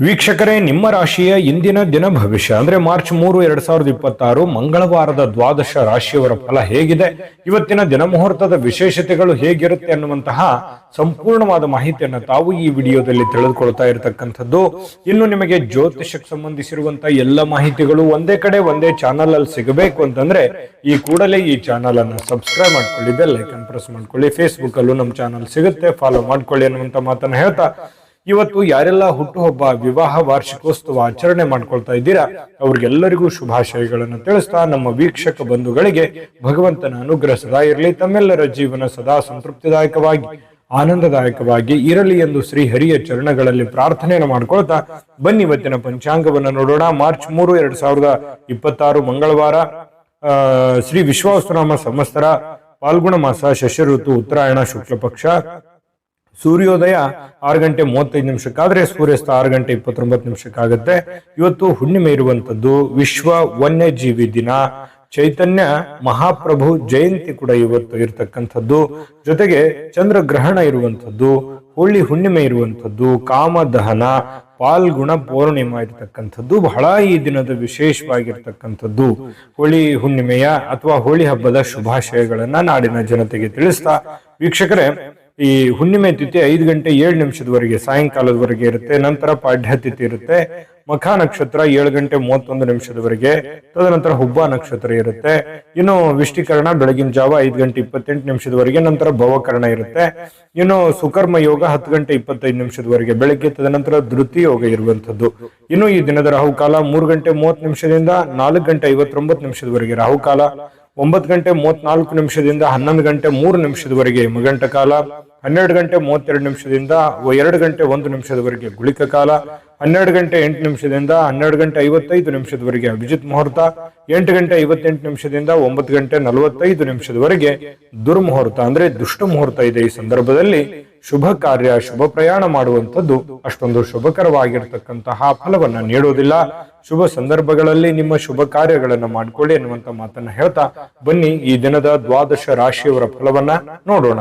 ವೀಕ್ಷಕರೇ, ನಿಮ್ಮ ರಾಶಿಯ ಇಂದಿನ ದಿನ ಭವಿಷ್ಯ ಅಂದ್ರೆ ಮಾರ್ಚ್ 3, 2026 ಮಂಗಳವಾರದ ದ್ವಾದಶ ರಾಶಿಯವರ ಫಲ ಹೇಗಿದೆ, ಇವತ್ತಿನ ದಿನ ಮುಹೂರ್ತದ ವಿಶೇಷತೆಗಳು ಹೇಗಿರುತ್ತೆ ಅನ್ನುವಂತಹ ಸಂಪೂರ್ಣವಾದ ಮಾಹಿತಿಯನ್ನು ತಾವು ಈ ವಿಡಿಯೋದಲ್ಲಿ ತಿಳಿದುಕೊಳ್ತಾ ಇರತಕ್ಕಂಥದ್ದು. ಇನ್ನು ನಿಮಗೆ ಜ್ಯೋತಿಷಕ್ಕೆ ಸಂಬಂಧಿಸಿರುವಂತಹ ಎಲ್ಲ ಮಾಹಿತಿಗಳು ಒಂದೇ ಕಡೆ ಒಂದೇ ಚಾನಲ್ ಅಲ್ಲಿ ಸಿಗಬೇಕು ಅಂತಂದ್ರೆ ಈ ಕೂಡಲೇ ಈ ಚಾನಲ್ ಅನ್ನು ಸಬ್ಸ್ಕ್ರೈಬ್ ಮಾಡ್ಕೊಳ್ಳಿ, ಬೆಲ್ ಐಕನ್ ಪ್ರೆಸ್ ಮಾಡ್ಕೊಳ್ಳಿ. ಫೇಸ್ಬುಕ್ ಅಲ್ಲೂ ನಮ್ಮ ಚಾನಲ್ ಸಿಗುತ್ತೆ, ಫಾಲೋ ಮಾಡ್ಕೊಳ್ಳಿ ಅನ್ನುವಂತ ಮಾತನ್ನ ಹೇಳ್ತಾ, ಇವತ್ತು ಯಾರೆಲ್ಲ ಹುಟ್ಟುಹಬ್ಬ, ವಿವಾಹ ವಾರ್ಷಿಕೋತ್ಸವ ಆಚರಣೆ ಮಾಡ್ಕೊಳ್ತಾ ಇದ್ದೀರಾ ಅವ್ರಿಗೆಲ್ಲರಿಗೂ ಶುಭಾಶಯಗಳನ್ನು ತಿಳಿಸ್ತಾ, ನಮ್ಮ ವೀಕ್ಷಕ ಬಂಧುಗಳಿಗೆ ಭಗವಂತನ ಅನುಗ್ರಹ ಸದಾ ಇರಲಿ, ತಮ್ಮೆಲ್ಲರ ಜೀವನ ಸದಾ ಸಂತೃಪ್ತಿದಾಯಕವಾಗಿ ಆನಂದದಾಯಕವಾಗಿ ಇರಲಿ ಎಂದು ಶ್ರೀ ಹರಿಯ ಚರಣಗಳಲ್ಲಿ ಪ್ರಾರ್ಥನೆಯನ್ನು ಮಾಡ್ಕೊಳ್ತಾ ಬನ್ನಿ ಇವತ್ತಿನ ಪಂಚಾಂಗವನ್ನು ನೋಡೋಣ. ಮಾರ್ಚ್ 3, 2026 ಮಂಗಳವಾರ, ಶ್ರೀ ವಿಶ್ವಾವಸುನಾಮ ಸಂವತ್ಸರ, ಫಾಲ್ಗುಣ ಮಾಸ, ಶಶ ಋತು, ಉತ್ತರಾಯಣ, ಶುಕ್ಲ ಪಕ್ಷ, ಸೂರ್ಯೋದಯ 6 ಗಂಟೆ 35 ನಿಮಿಷಕ್ಕಾದ್ರೆ ಸೂರ್ಯಾಸ್ತ 6 ಗಂಟೆ 29 ನಿಮಿಷಕ್ಕಾಗತ್ತೆ. ಇವತ್ತು ಹುಣ್ಣಿಮೆ ಇರುವಂತದ್ದು, ವಿಶ್ವ ವನ್ಯಜೀವಿ ದಿನ, ಚೈತನ್ಯ ಮಹಾಪ್ರಭು ಜಯಂತಿ ಕೂಡ ಇವತ್ತು ಇರತಕ್ಕಂಥದ್ದು, ಜೊತೆಗೆ ಚಂದ್ರಗ್ರಹಣ ಇರುವಂತದ್ದು, ಹೋಳಿ ಹುಣ್ಣಿಮೆ ಇರುವಂತದ್ದು, ಕಾಮದಹನ, ಫಾಲ್ಗುಣ ಪೌರ್ಣಿಮಾ ಇರತಕ್ಕಂಥದ್ದು ಬಹಳ ಈ ದಿನದ ವಿಶೇಷವಾಗಿರ್ತಕ್ಕಂಥದ್ದು. ಹೋಳಿ ಹುಣ್ಣಿಮೆಯ ಅಥವಾ ಹೋಳಿ ಹಬ್ಬದ ಶುಭಾಶಯಗಳನ್ನ ನಾಡಿನ ಜನತೆಗೆ ತಿಳಿಸ್ತಾ, ವೀಕ್ಷಕರೇ, ಈ ಹುಣ್ಣಿಮೆ ತಿಥಿ 5 ಗಂಟೆ 7 ನಿಮಿಷದವರೆಗೆ ಸಾಯಂಕಾಲದವರೆಗೆ ಇರುತ್ತೆ. ನಂತರ ಪಾಡ್ಯ ತಿಥಿ ಇರುತ್ತೆ. ಮಖಾ ನಕ್ಷತ್ರ 7 ಗಂಟೆ 31 ನಿಮಿಷದವರೆಗೆ, ತದನಂತರ ಹುಬ್ಬ ನಕ್ಷತ್ರ ಇರುತ್ತೆ. ಇನ್ನು ವಿಷ್ಟಿಕರಣ ಬೆಳಗಿನ ಜಾವ 5 ಗಂಟೆ 28 ನಿಮಿಷದವರೆಗೆ, ನಂತರ ಭವಕರಣ ಇರುತ್ತೆ. ಇನ್ನು ಸುಕರ್ಮ ಯೋಗ 10 ಗಂಟೆ 25 ನಿಮಿಷದವರೆಗೆ ಬೆಳಗ್ಗೆ, ತದನಂತರ ಧೃತಿ ಯೋಗ ಇರುವಂತದ್ದು. ಇನ್ನು ಈ ದಿನದ ರಾಹುಕಾಲ 3 ಗಂಟೆ 30 ನಿಮಿಷದಿಂದ 4 ಗಂಟೆ 59 ನಿಮಿಷದವರೆಗೆ ರಾಹುಕಾಲ, 9 ಗಂಟೆ 34 ನಿಮಿಷದಿಂದ 11 ಗಂಟೆ 3 ನಿಮಿಷದವರೆಗೆ ಯಮಗಂಟ ಕಾಲ, 12 ಗಂಟೆ 32 ನಿಮಿಷದಿಂದ 2 ಗಂಟೆ 1 ನಿಮಿಷದವರೆಗೆ ಗುಳಿಕ ಕಾಲ, 12 ಗಂಟೆ 8 ನಿಮಿಷದಿಂದ 12 ಗಂಟೆ 55 ನಿಮಿಷದವರೆಗೆ ಅಭಿಜಿತ್ ಮುಹೂರ್ತ, 8 ಗಂಟೆ 58 ನಿಮಿಷದಿಂದ 9 ಗಂಟೆ 45 ನಿಮಿಷದವರೆಗೆ ದುರ್ಮುಹೂರ್ತ ಅಂದ್ರೆ ದುಷ್ಟ ಮುಹೂರ್ತ ಇದೆ. ಈ ಸಂದರ್ಭದಲ್ಲಿ ಶುಭ ಕಾರ್ಯ, ಶುಭ ಪ್ರಯಾಣ ಮಾಡುವಂಥದ್ದು ಅಷ್ಟೊಂದು ಶುಭಕರವಾಗಿರ್ತಕ್ಕಂತಹ ಫಲವನ್ನ ನೀಡೋದಿಲ್ಲ. ಶುಭ ಸಂದರ್ಭಗಳಲ್ಲಿ ನಿಮ್ಮ ಶುಭ ಕಾರ್ಯಗಳನ್ನ ಮಾಡಿಕೊಳ್ಳಿ ಎನ್ನುವಂತ ಮಾತನ್ನ ಹೇಳ್ತಾ ಬನ್ನಿ ಈ ದಿನದ ದ್ವಾದಶ ರಾಶಿಯವರ ಫಲವನ್ನ ನೋಡೋಣ.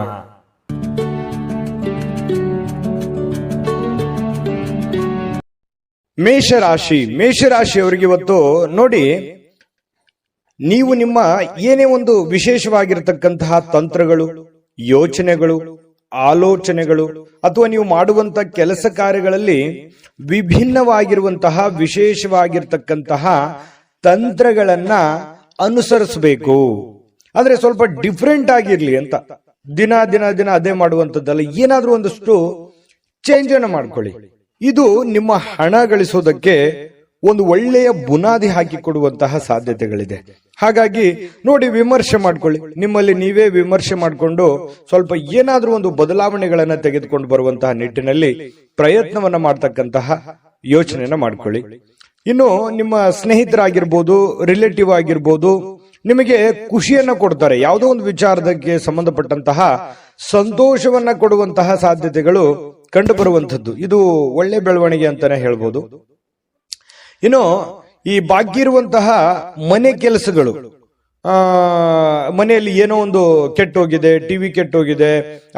ಮೇಷರಾಶಿಯವರಿಗೆ ಇವತ್ತು ನೋಡಿ, ನೀವು ನಿಮ್ಮ ಏನೇ ಒಂದು ವಿಶೇಷವಾಗಿರತಕ್ಕಂತಹ ತಂತ್ರಗಳು, ಯೋಚನೆಗಳು, ಆಲೋಚನೆಗಳು ಅಥವಾ ನೀವು ಮಾಡುವಂತ ಕೆಲಸ ಕಾರ್ಯಗಳಲ್ಲಿ ವಿಭಿನ್ನವಾಗಿರುವಂತಹ ವಿಶೇಷವಾಗಿರ್ತಕ್ಕಂತಹ ತಂತ್ರಗಳನ್ನ ಅನುಸರಿಸಬೇಕು. ಅಂದ್ರೆ ಸ್ವಲ್ಪ ಡಿಫ್ರೆಂಟ್ ಆಗಿರ್ಲಿ ಅಂತ, ದಿನ ಅದೇ ಮಾಡುವಂತದ್ದಲ್ಲ, ಏನಾದ್ರೂ ಒಂದಷ್ಟು ಚೇಂಜ್ ಅನ್ನು ಮಾಡ್ಕೊಳ್ಳಿ. ಇದು ನಿಮ್ಮ ಹಣ ಗಳಿಸೋದಕ್ಕೆ ಒಂದು ಒಳ್ಳೆಯ ಬುನಾದಿ ಹಾಕಿಕೊಡುವಂತಹ ಸಾಧ್ಯತೆಗಳಿದೆ. ಹಾಗಾಗಿ ನೋಡಿ, ವಿಮರ್ಶೆ ಮಾಡ್ಕೊಳ್ಳಿ, ನಿಮ್ಮಲ್ಲಿ ನೀವೇ ವಿಮರ್ಶೆ ಮಾಡಿಕೊಂಡು ಸ್ವಲ್ಪ ಏನಾದ್ರೂ ಒಂದು ಬದಲಾವಣೆಗಳನ್ನ ತೆಗೆದುಕೊಂಡು ಬರುವಂತಹ ನಿಟ್ಟಿನಲ್ಲಿ ಪ್ರಯತ್ನವನ್ನ ಮಾಡ್ತಕ್ಕಂತಹ ಯೋಚನೆಯನ್ನ ಮಾಡ್ಕೊಳ್ಳಿ. ಇನ್ನು ನಿಮ್ಮ ಸ್ನೇಹಿತರಾಗಿರ್ಬೋದು, ರಿಲೇಟಿವ್ ಆಗಿರ್ಬೋದು, ನಿಮಗೆ ಖುಷಿಯನ್ನ ಕೊಡ್ತಾರೆ, ಯಾವುದೋ ಒಂದು ವಿಚಾರಕ್ಕೆ ಸಂಬಂಧಪಟ್ಟಂತಹ ಸಂತೋಷವನ್ನ ಕೊಡುವಂತಹ ಸಾಧ್ಯತೆಗಳು ಕಂಡು ಬರುವಂತದ್ದು. ಇದು ಒಳ್ಳೆ ಬೆಳವಣಿಗೆ ಅಂತಾನೆ ಹೇಳ್ಬೋದು. ಇನ್ನು ಈ ಬಾಕಿ ಇರುವಂತಹ ಮನೆ ಕೆಲಸಗಳು, ಮನೆಯಲ್ಲಿ ಏನೋ ಒಂದು ಕೆಟ್ಟೋಗಿದೆ, ಟಿವಿ ಕೆಟ್ಟೋಗಿದೆ,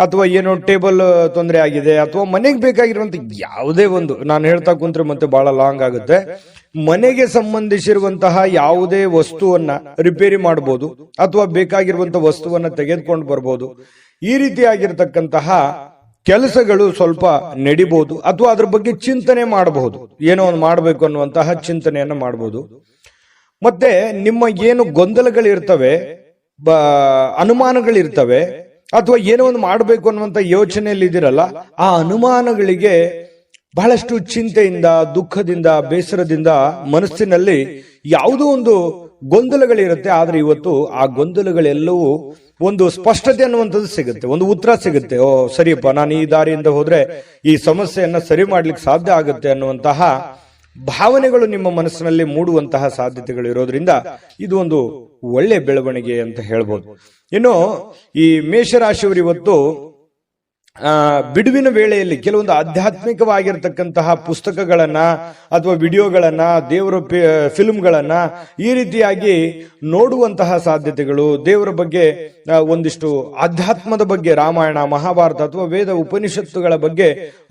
ಅಥವಾ ಏನೋ ಟೇಬಲ್ ತೊಂದರೆ ಆಗಿದೆ, ಅಥವಾ ಮನೆಗೆ ಬೇಕಾಗಿರುವಂತ ಯಾವುದೇ ಒಂದು, ನಾನು ಹೇಳ್ತಾ ಕುಂತ್ರೆ ಮತ್ತೆ ಬಹಳ ಲಾಂಗ್ ಆಗುತ್ತೆ, ಮನೆಗೆ ಸಂಬಂಧಿಸಿರುವಂತಹ ಯಾವುದೇ ವಸ್ತುವನ್ನ ರಿಪೇರಿ ಮಾಡಬಹುದು ಅಥವಾ ಬೇಕಾಗಿರುವಂತಹ ವಸ್ತುವನ್ನ ತೆಗೆದುಕೊಂಡು ಬರ್ಬೋದು. ಈ ರೀತಿಯಾಗಿರ್ತಕ್ಕಂತಹ ಕೆಲಸಗಳು ಸ್ವಲ್ಪ ನಡಿಬಹುದು, ಅಥವಾ ಅದ್ರ ಬಗ್ಗೆ ಚಿಂತನೆ ಮಾಡಬಹುದು, ಏನೋ ಒಂದು ಮಾಡಬೇಕು ಅನ್ನುವಂತಹ ಚಿಂತನೆಯನ್ನ ಮಾಡಬಹುದು. ಮತ್ತೆ ನಿಮ್ಮ ಏನು ಗೊಂದಲಗಳಿರ್ತವೆ, ಅನುಮಾನಗಳಿರ್ತವೆ, ಅಥವಾ ಏನೋ ಒಂದು ಮಾಡಬೇಕು ಅನ್ನುವಂತ ಯೋಚನೆಯಲ್ಲಿ ಇದಿರಲ್ಲ, ಆ ಅನುಮಾನಗಳಿಗೆ ಬಹಳಷ್ಟು ಚಿಂತೆಯಿಂದ, ದುಃಖದಿಂದ, ಬೇಸರದಿಂದ ಮನಸ್ಸಿನಲ್ಲಿ ಯಾವುದೋ ಒಂದು ಗೊಂದಲಗಳಿರುತ್ತೆ. ಆದ್ರೆ ಇವತ್ತು ಆ ಗೊಂದಲಗಳೆಲ್ಲವೂ ಒಂದು ಸ್ಪಷ್ಟತೆ ಅನ್ನುವಂಥದ್ದು ಸಿಗುತ್ತೆ, ಒಂದು ಉತ್ತರ ಸಿಗುತ್ತೆ. ಓ ಸರಿಯಪ್ಪ, ನಾನು ಈ ದಾರಿಯಿಂದ ಹೋದ್ರೆ ಈ ಸಮಸ್ಯೆಯನ್ನ ಸರಿ ಮಾಡ್ಲಿಕ್ಕೆ ಸಾಧ್ಯ ಆಗುತ್ತೆ ಅನ್ನುವಂತಹ ಭಾವನೆಗಳು ನಿಮ್ಮ ಮನಸ್ಸಿನಲ್ಲಿ ಮೂಡುವಂತಹ ಸಾಧ್ಯತೆಗಳು ಇರೋದ್ರಿಂದ ಇದು ಒಂದು ಒಳ್ಳೆ ಬೆಳವಣಿಗೆ ಅಂತ ಹೇಳ್ಬೋದು. ಇನ್ನು ಈ ಮೇಷರಾಶಿಯವರು ಇವತ್ತು ಬಿಡುವಿನ ವೇಳೆಯಲ್ಲಿ ಕೆಲವೊಂದು ಆಧ್ಯಾತ್ಮಿಕವಾಗಿರ್ತಕ್ಕಂತಹ ಪುಸ್ತಕಗಳನ್ನ ಅಥವಾ ವಿಡಿಯೋಗಳನ್ನ, ದೇವರ ಫಿಲ್ಮ್ಗಳನ್ನ ಈ ರೀತಿಯಾಗಿ ನೋಡುವಂತಹ ಸಾಧ್ಯತೆಗಳು, ದೇವರ ಬಗ್ಗೆ ಒಂದಿಷ್ಟು ಆಧ್ಯಾತ್ಮದ ಬಗ್ಗೆ ರಾಮಾಯಣ ಮಹಾಭಾರತ ಅಥವಾ ವೇದ ಉಪನಿಷತ್ತುಗಳ ಬಗ್ಗೆ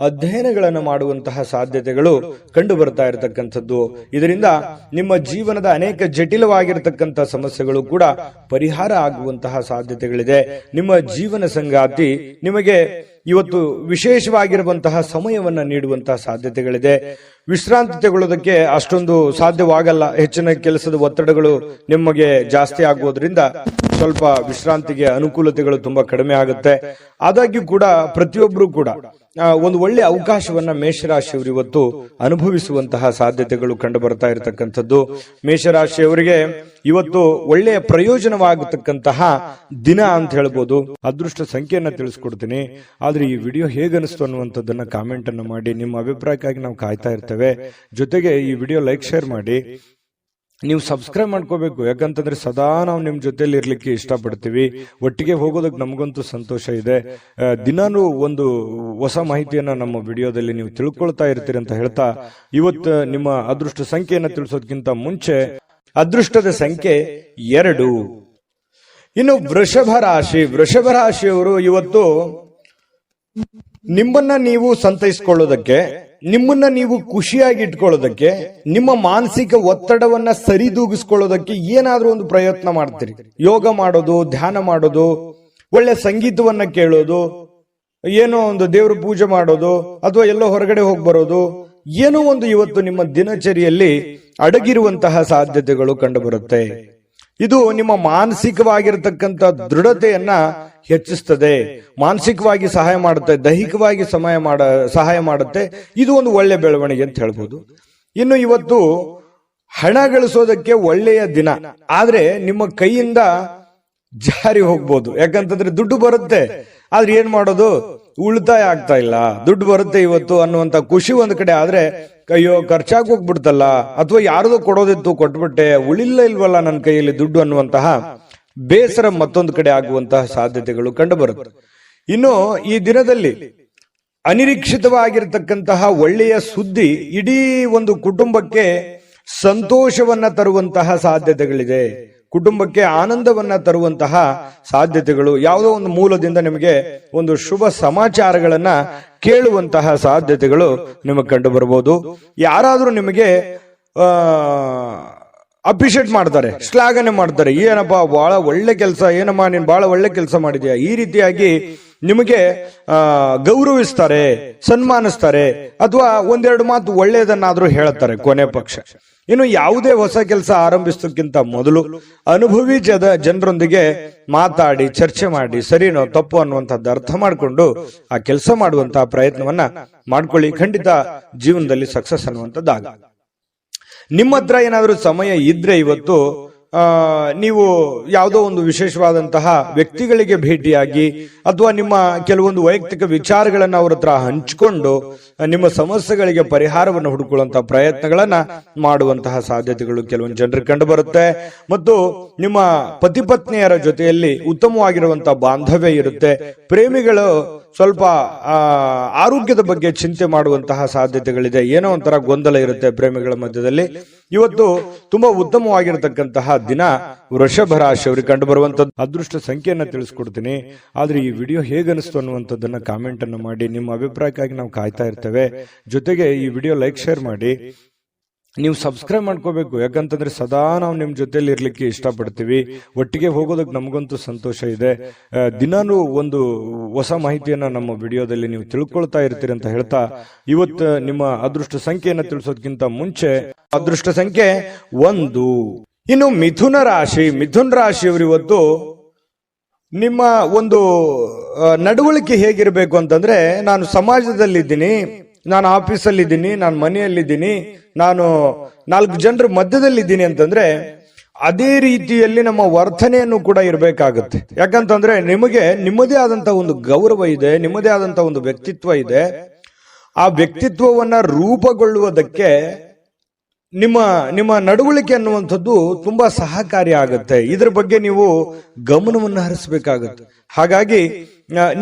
ಅಧ್ಯಯನಗಳನ್ನು ಮಾಡುವಂತಹ ಸಾಧ್ಯತೆಗಳು ಕಂಡು ಬರ್ತಾ ಇರತಕ್ಕಂಥದ್ದು. ಇದರಿಂದ ನಿಮ್ಮ ಜೀವನದ ಅನೇಕ ಜಟಿಲವಾಗಿರತಕ್ಕಂತಹ ಸಮಸ್ಯೆಗಳು ಕೂಡ ಪರಿಹಾರ ಆಗುವಂತಹ ಸಾಧ್ಯತೆಗಳಿದೆ. ನಿಮ್ಮ ಜೀವನ ಸಂಗಾತಿ ನಿಮಗೆ ಇವತ್ತು ವಿಶೇಷವಾಗಿರುವಂತಹ ಸಮಯವನ್ನ ನೀಡುವಂತಹ ಸಾಧ್ಯತೆಗಳಿದೆ. ವಿಶ್ರಾಂತಿ ತಗೊಳ್ಳೋದಕ್ಕೆ ಅಷ್ಟೊಂದು ಸಾಧ್ಯವಾಗಲ್ಲ. ಹೆಚ್ಚಿನ ಕೆಲಸದ ಒತ್ತಡಗಳು ನಿಮಗೆ ಜಾಸ್ತಿ ಆಗುವುದರಿಂದ ಸ್ವಲ್ಪ ವಿಶ್ರಾಂತಿಗೆ ಅನುಕೂಲತೆಗಳು ತುಂಬಾ ಕಡಿಮೆ ಆಗುತ್ತೆ. ಆದಾಗ್ಯೂ ಕೂಡ ಪ್ರತಿಯೊಬ್ಬರು ಕೂಡ ಒಂದು ಒಳ್ಳೆ ಅವಕಾಶವನ್ನ ಮೇಷರಾಶಿಯವರು ಇವತ್ತು ಅನುಭವಿಸುವಂತಹ ಸಾಧ್ಯತೆಗಳು ಕಂಡು ಬರ್ತಾ ಇರತಕ್ಕಂಥದ್ದು. ಮೇಷರಾಶಿಯವರಿಗೆ ಇವತ್ತು ಒಳ್ಳೆಯ ಪ್ರಯೋಜನವಾಗತಕ್ಕಂತಹ ದಿನ ಅಂತ ಹೇಳ್ಬೋದು. ಅದೃಷ್ಟ ಸಂಖ್ಯೆಯನ್ನ ತಿಳಿಸ್ಕೊಡ್ತೀನಿ. ಆದ್ರೆ ಈ ವಿಡಿಯೋ ಹೇಗನಿಸ್ತು ಅನ್ನುವಂಥದ್ದನ್ನ ಕಾಮೆಂಟ್ ಅನ್ನು ಮಾಡಿ. ನಿಮ್ಮ ಅಭಿಪ್ರಾಯಕ್ಕಾಗಿ ನಾವು ಕಾಯ್ತಾ ಇರ್ತೇವೆ. ಜೊತೆಗೆ ಈ ವಿಡಿಯೋ ಲೈಕ್ ಶೇರ್ ಮಾಡಿ. ನೀವು ಸಬ್ಸ್ಕ್ರೈಬ್ ಮಾಡ್ಕೋಬೇಕು, ಯಾಕಂತಂದ್ರೆ ಸದಾ ನಾವು ನಿಮ್ ಜೊತೆಲಿ ಇರ್ಲಿಕ್ಕೆ ಇಷ್ಟಪಡ್ತೀವಿ. ಒಟ್ಟಿಗೆ ಹೋಗೋದಕ್ಕೆ ನಮಗಂತೂ ಸಂತೋಷ ಇದೆ. ದಿನಾನು ಒಂದು ಹೊಸ ಮಾಹಿತಿಯನ್ನ ನಮ್ಮ ವಿಡಿಯೋದಲ್ಲಿ ನೀವು ತಿಳ್ಕೊಳ್ತಾ ಇರ್ತೀರಿ ಅಂತ ಹೇಳ್ತಾ, ಇವತ್ತು ನಿಮ್ಮ ಅದೃಷ್ಟ ಸಂಖ್ಯೆಯನ್ನ ತಿಳಿಸೋದಕ್ಕಿಂತ ಮುಂಚೆ ಅದೃಷ್ಟದ ಸಂಖ್ಯೆ 2. ಇನ್ನು ವೃಷಭ ರಾಶಿಯವರು ಇವತ್ತು ನಿಮ್ಮನ್ನ ನೀವು ಸಂತೈಸ್ಕೊಳ್ಳೋದಕ್ಕೆ, ನಿಮ್ಮನ್ನ ನೀವು ಖುಷಿಯಾಗಿ ಇಟ್ಕೊಳ್ಳೋದಕ್ಕೆ, ನಿಮ್ಮ ಮಾನಸಿಕ ಒತ್ತಡವನ್ನ ಸರಿದೂಗಿಸ್ಕೊಳ್ಳೋದಕ್ಕೆ ಏನಾದ್ರೂ ಒಂದು ಪ್ರಯತ್ನ ಮಾಡ್ತೀರಿ. ಯೋಗ ಮಾಡೋದು, ಧ್ಯಾನ ಮಾಡೋದು, ಒಳ್ಳೆ ಸಂಗೀತವನ್ನ ಕೇಳೋದು, ಏನೋ ಒಂದು ದೇವ್ರ ಪೂಜೆ ಮಾಡೋದು, ಅಥವಾ ಎಲ್ಲೋ ಹೊರಗಡೆ ಹೋಗಿ ಬರೋದು, ಏನೋ ಒಂದು ಇವತ್ತು ನಿಮ್ಮ ದಿನಚರಿಯಲ್ಲಿ ಅಡಗಿರುವಂತಹ ಸಾಧ್ಯತೆಗಳು ಕಂಡು ಬರುತ್ತೆ. ಇದು ನಿಮ್ಮ ಮಾನಸಿಕವಾಗಿರತಕ್ಕಂಥ ದೃಢತೆಯನ್ನ ಹೆಚ್ಚಿಸ್ತದೆ, ಮಾನಸಿಕವಾಗಿ ಸಹಾಯ ಮಾಡುತ್ತೆ, ದೈಹಿಕವಾಗಿ ಸಹಾಯ ಮಾಡುತ್ತೆ. ಇದು ಒಂದು ಒಳ್ಳೆ ಬೆಳವಣಿಗೆ ಅಂತ ಹೇಳ್ಬೋದು. ಇನ್ನು ಇವತ್ತು ಹಣ ಗಳಿಸೋದಕ್ಕೆ ಒಳ್ಳೆಯ ದಿನ, ಆದ್ರೆ ನಿಮ್ಮ ಕೈಯಿಂದ ಜಾರಿ ಹೋಗ್ಬೋದು. ಯಾಕಂತಂದ್ರೆ ದುಡ್ಡು ಬರುತ್ತೆ, ಆದ್ರೆ ಏನ್ ಮಾಡೋದು, ಉಳಿತಾಯ ಆಗ್ತಾ ಇಲ್ಲ. ದುಡ್ಡು ಬರುತ್ತೆ ಇವತ್ತು ಅನ್ನುವಂತ ಖುಷಿ ಒಂದ್ ಕಡೆ, ಆದ್ರೆ ಅಯ್ಯೋ ಖರ್ಚಾಗಿ ಹೋಗ್ಬಿಡ್ತಲ್ಲ, ಅಥವಾ ಯಾರದೋ ಕೊಡೋದಿತ್ತು ಕೊಟ್ಬಿಟ್ಟೆ, ಇಲ್ವಲ್ಲ ನನ್ನ ಕೈಯಲ್ಲಿ ದುಡ್ಡು ಅನ್ನುವಂತಹ ಬೇಸರ ಮತ್ತೊಂದು ಕಡೆ ಆಗುವಂತಹ ಸಾಧ್ಯತೆಗಳು ಕಂಡು ಬರುತ್ತೆ. ಇನ್ನು ಈ ದಿನದಲ್ಲಿ ಅನಿರೀಕ್ಷಿತವಾಗಿರತಕ್ಕಂತಹ ಒಳ್ಳೆಯ ಸುದ್ದಿ ಇಡೀ ಒಂದು ಕುಟುಂಬಕ್ಕೆ ಸಂತೋಷವನ್ನ ತರುವಂತಹ ಸಾಧ್ಯತೆಗಳಿದೆ. ಕುಟುಂಬಕ್ಕೆ ಆನಂದವನ್ನ ತರುವಂತಹ ಸಾಧ್ಯತೆಗಳು, ಯಾವುದೋ ಒಂದು ಮೂಲದಿಂದ ನಿಮಗೆ ಒಂದು ಶುಭ ಸಮಾಚಾರಗಳನ್ನ ಕೇಳುವಂತಹ ಸಾಧ್ಯತೆಗಳು ನಿಮಗೆ ಕಂಡು ಬರಬಹುದು. ಯಾರಾದ್ರೂ ನಿಮಗೆ ಅಪ್ರಿಶಿಯೇಟ್ ಮಾಡ್ತಾರೆ, ಶ್ಲಾಘನೆ ಮಾಡ್ತಾರೆ, ಏನಪ್ಪಾ ಬಹಳ ಒಳ್ಳೆ ಕೆಲಸ, ಏನಮ್ಮ ನೀನ್ ಬಹಳ ಒಳ್ಳೆ ಕೆಲಸ ಮಾಡಿದ್ಯಾ, ಈ ರೀತಿಯಾಗಿ ನಿಮಗೆ ಗೌರವಿಸ್ತಾರೆ, ಸನ್ಮಾನಿಸ್ತಾರೆ, ಅಥವಾ ಒಂದೆರಡು ಮಾತು ಒಳ್ಳೆಯದನ್ನಾದ್ರೂ ಹೇಳ್ತಾರೆ ಕೊನೆ ಪಕ್ಷ. ಇನ್ನು ಯಾವುದೇ ಹೊಸ ಕೆಲಸ ಆರಂಭಿಸೋಕ್ಕಿಂತ ಮೊದಲು ಅನುಭವಿ ಜನರೊಂದಿಗೆ ಮಾತಾಡಿ, ಚರ್ಚೆ ಮಾಡಿ, ಸರಿನೋ ತಪ್ಪು ಅನ್ನುವಂಥದ್ದು ಅರ್ಥ ಮಾಡಿಕೊಂಡು ಆ ಕೆಲಸ ಮಾಡುವಂತಹ ಪ್ರಯತ್ನವನ್ನ ಮಾಡ್ಕೊಳ್ಳಿ. ಖಂಡಿತ ಜೀವನದಲ್ಲಿ ಸಕ್ಸಸ್ ಅನ್ನುವಂಥದ್ದಾಗ. ನಿಮ್ಮ ಹತ್ರ ಏನಾದ್ರೂ ಸಮಯ ಇದ್ರೆ ಇವತ್ತು ನೀವು ಯಾವುದೋ ಒಂದು ವಿಶೇಷವಾದಂತಹ ವ್ಯಕ್ತಿಗಳಿಗೆ ಭೇಟಿಯಾಗಿ, ಅಥವಾ ನಿಮ್ಮ ಕೆಲವೊಂದು ವೈಯಕ್ತಿಕ ವಿಚಾರಗಳನ್ನ ಅವ್ರ ಹತ್ರ ಹಂಚಿಕೊಂಡು ನಿಮ್ಮ ಸಮಸ್ಯೆಗಳಿಗೆ ಪರಿಹಾರವನ್ನು ಹುಡುಕೊಳ್ಳುವಂತಹ ಪ್ರಯತ್ನಗಳನ್ನ ಮಾಡುವಂತಹ ಸಾಧ್ಯತೆಗಳು ಕೆಲವೊಂದು ಜನರಿಗೆ ಕಂಡು ಬರುತ್ತೆ. ಮತ್ತು ನಿಮ್ಮ ಪತಿ ಪತ್ನಿಯರ ಜೊತೆಯಲ್ಲಿ ಉತ್ತಮವಾಗಿರುವಂತಹ ಬಾಂಧವ್ಯ ಇರುತ್ತೆ. ಪ್ರೇಮಿಗಳು ಸ್ವಲ್ಪ ಆರೋಗ್ಯದ ಬಗ್ಗೆ ಚಿಂತೆ ಮಾಡುವಂತಹ ಸಾಧ್ಯತೆಗಳಿದೆ. ಏನೋ ಒಂಥರ ಗೊಂದಲ ಇರುತ್ತೆ ಪ್ರೇಮಿಗಳ ಮಧ್ಯದಲ್ಲಿ. ಇವತ್ತು ತುಂಬಾ ಉತ್ತಮವಾಗಿರತಕ್ಕಂತಹ ದಿನ ವೃಷಭ ರಾಶಿಯವರಿಗೆ ಕಂಡು ಬರುವಂತದ್ದು. ಅದೃಷ್ಟ ಸಂಖ್ಯೆಯನ್ನ ತಿಳಿಸ್ಕೊಡ್ತೀನಿ. ಆದ್ರೆ ಈ ವಿಡಿಯೋ ಹೇಗನಿಸ್ತು ಅನ್ನುವಂಥದ್ದನ್ನ ಕಾಮೆಂಟ್ ಅನ್ನು ಮಾಡಿ. ನಿಮ್ಮ ಅಭಿಪ್ರಾಯಕ್ಕಾಗಿ ನಾವು ಕಾಯ್ತಾ ಇರ್ತೇವೆ. ಜೊತೆಗೆ ಈ ವಿಡಿಯೋ ಲೈಕ್ ಶೇರ್ ಮಾಡಿ. ನೀವು ಸಬ್ಸ್ಕ್ರೈಬ್ ಮಾಡ್ಕೋಬೇಕು, ಯಾಕಂತಂದ್ರೆ ಸದಾ ನಾವು ನಿಮ್ ಜೊತೆಲಿ ಇರ್ಲಿಕ್ಕೆ ಇಷ್ಟಪಡ್ತೀವಿ. ಒಟ್ಟಿಗೆ ಹೋಗೋದಕ್ಕೆ ನಮಗಂತೂ ಸಂತೋಷ ಇದೆ. ದಿನಾನು ಒಂದು ಹೊಸ ಮಾಹಿತಿಯನ್ನ ನಮ್ಮ ವಿಡಿಯೋದಲ್ಲಿ ನೀವು ತಿಳ್ಕೊಳ್ತಾ ಇರ್ತೀರಿ ಅಂತ ಹೇಳ್ತಾ, ಇವತ್ತು ನಿಮ್ಮ ಅದೃಷ್ಟ ಸಂಖ್ಯೆಯನ್ನ ತಿಳಿಸೋದಕ್ಕಿಂತ ಮುಂಚೆ ಅದೃಷ್ಟ ಸಂಖ್ಯೆ 1. ಇನ್ನು ಮಿಥುನ ರಾಶಿಯವರು ಇವತ್ತು ನಿಮ್ಮ ಒಂದು ನಡವಳಿಕೆ ಹೇಗಿರಬೇಕು ಅಂತಂದ್ರೆ, ನಾನು ಸಮಾಜದಲ್ಲಿದ್ದೀನಿ, ನಾನು ಆಫೀಸಲ್ಲಿದ್ದೀನಿ, ನಾನು ಮನೆಯಲ್ಲಿದ್ದೀನಿ, ನಾನು 4 ಜನರ ಮಧ್ಯದಲ್ಲಿದ್ದೀನಿ ಅಂತಂದ್ರೆ ಅದೇ ರೀತಿಯಲ್ಲಿ ನಮ್ಮ ವರ್ತನೆಯನ್ನು ಕೂಡ ಇರಬೇಕಾಗುತ್ತೆ. ಯಾಕಂತಂದ್ರೆ ನಿಮಗೆ ನಿಮ್ಮದೇ ಆದಂತಹ ಒಂದು ಗೌರವ ಇದೆ, ನಿಮ್ಮದೇ ಆದಂತಹ ಒಂದು ವ್ಯಕ್ತಿತ್ವ ಇದೆ. ಆ ವ್ಯಕ್ತಿತ್ವವನ್ನ ರೂಪುಗೊಳ್ಳುವುದಕ್ಕೆ ನಿಮ್ಮ ನಡವಳಿಕೆ ಅನ್ನುವಂಥದ್ದು ತುಂಬಾ ಸಹಕಾರಿ ಆಗುತ್ತೆ. ಇದ್ರ ಬಗ್ಗೆ ನೀವು ಗಮನವನ್ನು ಹರಿಸಬೇಕಾಗುತ್ತೆ. ಹಾಗಾಗಿ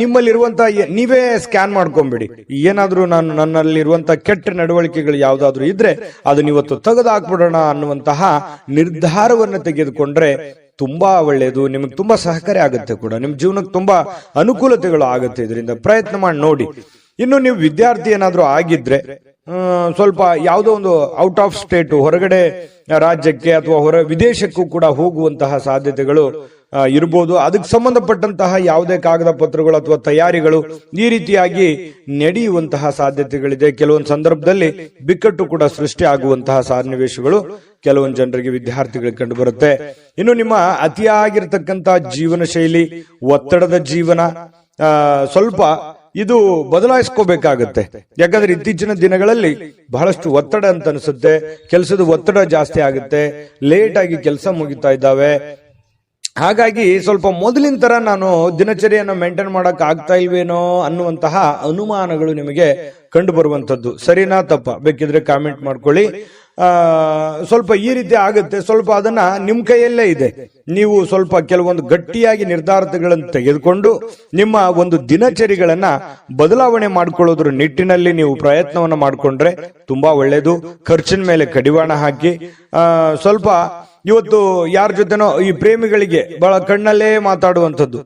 ನಿಮ್ಮಲ್ಲಿರುವಂತಹ ನೀವೇ ಸ್ಕ್ಯಾನ್ ಮಾಡ್ಕೊಂಬಿಡಿ. ಏನಾದ್ರೂ ನನ್ನಲ್ಲಿರುವಂತಹ ಕೆಟ್ಟ ನಡವಳಿಕೆಗಳು ಯಾವ್ದಾದ್ರು ಇದ್ರೆ ಅದನ್ನ ಇವತ್ತು ತೆಗೆದು ಹಾಕ್ಬಿಡೋಣ ಅನ್ನುವಂತಹ ನಿರ್ಧಾರವನ್ನು ತೆಗೆದುಕೊಂಡ್ರೆ ತುಂಬಾ ಒಳ್ಳೆಯದು, ನಿಮಗೆ ತುಂಬಾ ಸಹಕಾರಿ ಆಗುತ್ತೆ ಕೂಡ, ನಿಮ್ಮ ಜೀವನಕ್ಕೆ ತುಂಬಾ ಅನುಕೂಲತೆಗಳು ಆಗುತ್ತೆ. ಇದರಿಂದ ಪ್ರಯತ್ನ ಮಾಡಿ ನೋಡಿ. ಇನ್ನು ನೀವು ವಿದ್ಯಾರ್ಥಿ ಏನಾದ್ರೂ ಆಗಿದ್ರೆ ಸ್ವಲ್ಪ ಯಾವುದೋ ಒಂದು ಔಟ್ ಆಫ್ ಸ್ಟೇಟ್, ಹೊರಗಡೆ ರಾಜ್ಯಕ್ಕೆ ಅಥವಾ ವಿದೇಶಕ್ಕೂ ಕೂಡ ಹೋಗುವಂತಹ ಸಾಧ್ಯತೆಗಳು ಇರಬಹುದು. ಅದಕ್ಕೆ ಸಂಬಂಧಪಟ್ಟಂತಹ ಯಾವುದೇ ಕಾಗದ ಪತ್ರಗಳು ಅಥವಾ ತಯಾರಿಗಳು ಈ ರೀತಿಯಾಗಿ ನಡೆಯುವಂತಹ ಸಾಧ್ಯತೆಗಳಿದೆ. ಕೆಲವೊಂದು ಸಂದರ್ಭದಲ್ಲಿ ಬಿಕ್ಕಟ್ಟು ಕೂಡ ಸೃಷ್ಟಿ ಆಗುವಂತಹ ಸನ್ನಿವೇಶಗಳು ಕೆಲವೊಂದು ಜನರಿಗೆ, ವಿದ್ಯಾರ್ಥಿಗಳಿಗೆ ಕಂಡು ಬರುತ್ತೆ. ಇನ್ನು ನಿಮ್ಮ ಅತಿಯಾಗಿರ್ತಕ್ಕಂಥ ಜೀವನ ಶೈಲಿ, ಒತ್ತಡದ ಜೀವನ ಸ್ವಲ್ಪ ಇದು ಬದಲಾಯಿಸ್ಕೋಬೇಕಾಗತ್ತೆ. ಯಾಕಂದ್ರೆ ಇತ್ತೀಚಿನ ದಿನಗಳಲ್ಲಿ ಬಹಳಷ್ಟು ಒತ್ತಡ ಅಂತ ಅನಿಸುತ್ತೆ, ಕೆಲಸದ ಒತ್ತಡ ಜಾಸ್ತಿ ಆಗುತ್ತೆ, ಲೇಟ್ ಆಗಿ ಕೆಲಸ ಮುಗಿತಾ ಇದ್ದಾವೆ. ಹಾಗಾಗಿ ಸ್ವಲ್ಪ ಮೊದಲಿನ ತರ ನಾನು ದಿನಚರಿಯನ್ನು ಮೇಂಟೈನ್ ಮಾಡಕ್ ಆಗ್ತಾ ಇಲ್ವೇನೋ ಅನ್ನುವಂತಹ ಅನುಮಾನಗಳು ನಿಮಗೆ ಕಂಡು ಬರುವಂತದ್ದು. ಸರಿನಾ ತಪ್ಪ ಬೇಕಿದ್ರೆ ಕಾಮೆಂಟ್ ಮಾಡ್ಕೊಳ್ಳಿ. ಸ್ವಲ್ಪ ಈ ರೀತಿ ಆಗುತ್ತೆ. ಸ್ವಲ್ಪ ಅದನ್ನ ನಿಮ್ ಕೈಯಲ್ಲೇ ಇದೆ. ನೀವು ಸ್ವಲ್ಪ ಕೆಲವೊಂದು ಗಟ್ಟಿಯಾಗಿ ನಿರ್ಧಾರಗಳನ್ನು ತೆಗೆದುಕೊಂಡು ನಿಮ್ಮ ಒಂದು ದಿನಚರಿಗಳನ್ನ ಬದಲಾವಣೆ ಮಾಡಿಕೊಳ್ಳೋದ್ರ ನಿಟ್ಟಿನಲ್ಲಿ ನೀವು ಪ್ರಯತ್ನವನ್ನ ಮಾಡಿಕೊಂಡ್ರೆ ತುಂಬಾ ಒಳ್ಳೇದು. ಖರ್ಚಿನ ಮೇಲೆ ಕಡಿವಾಣ ಹಾಕಿ ಸ್ವಲ್ಪ ಇವತ್ತು ಯಾರ ಜೊತೆನೋ ಈ ಪ್ರೇಮಿಗಳಿಗೆ ಬಹಳ ಕಣ್ಣಲ್ಲೇ ಮಾತಾಡುವಂಥದ್ದು,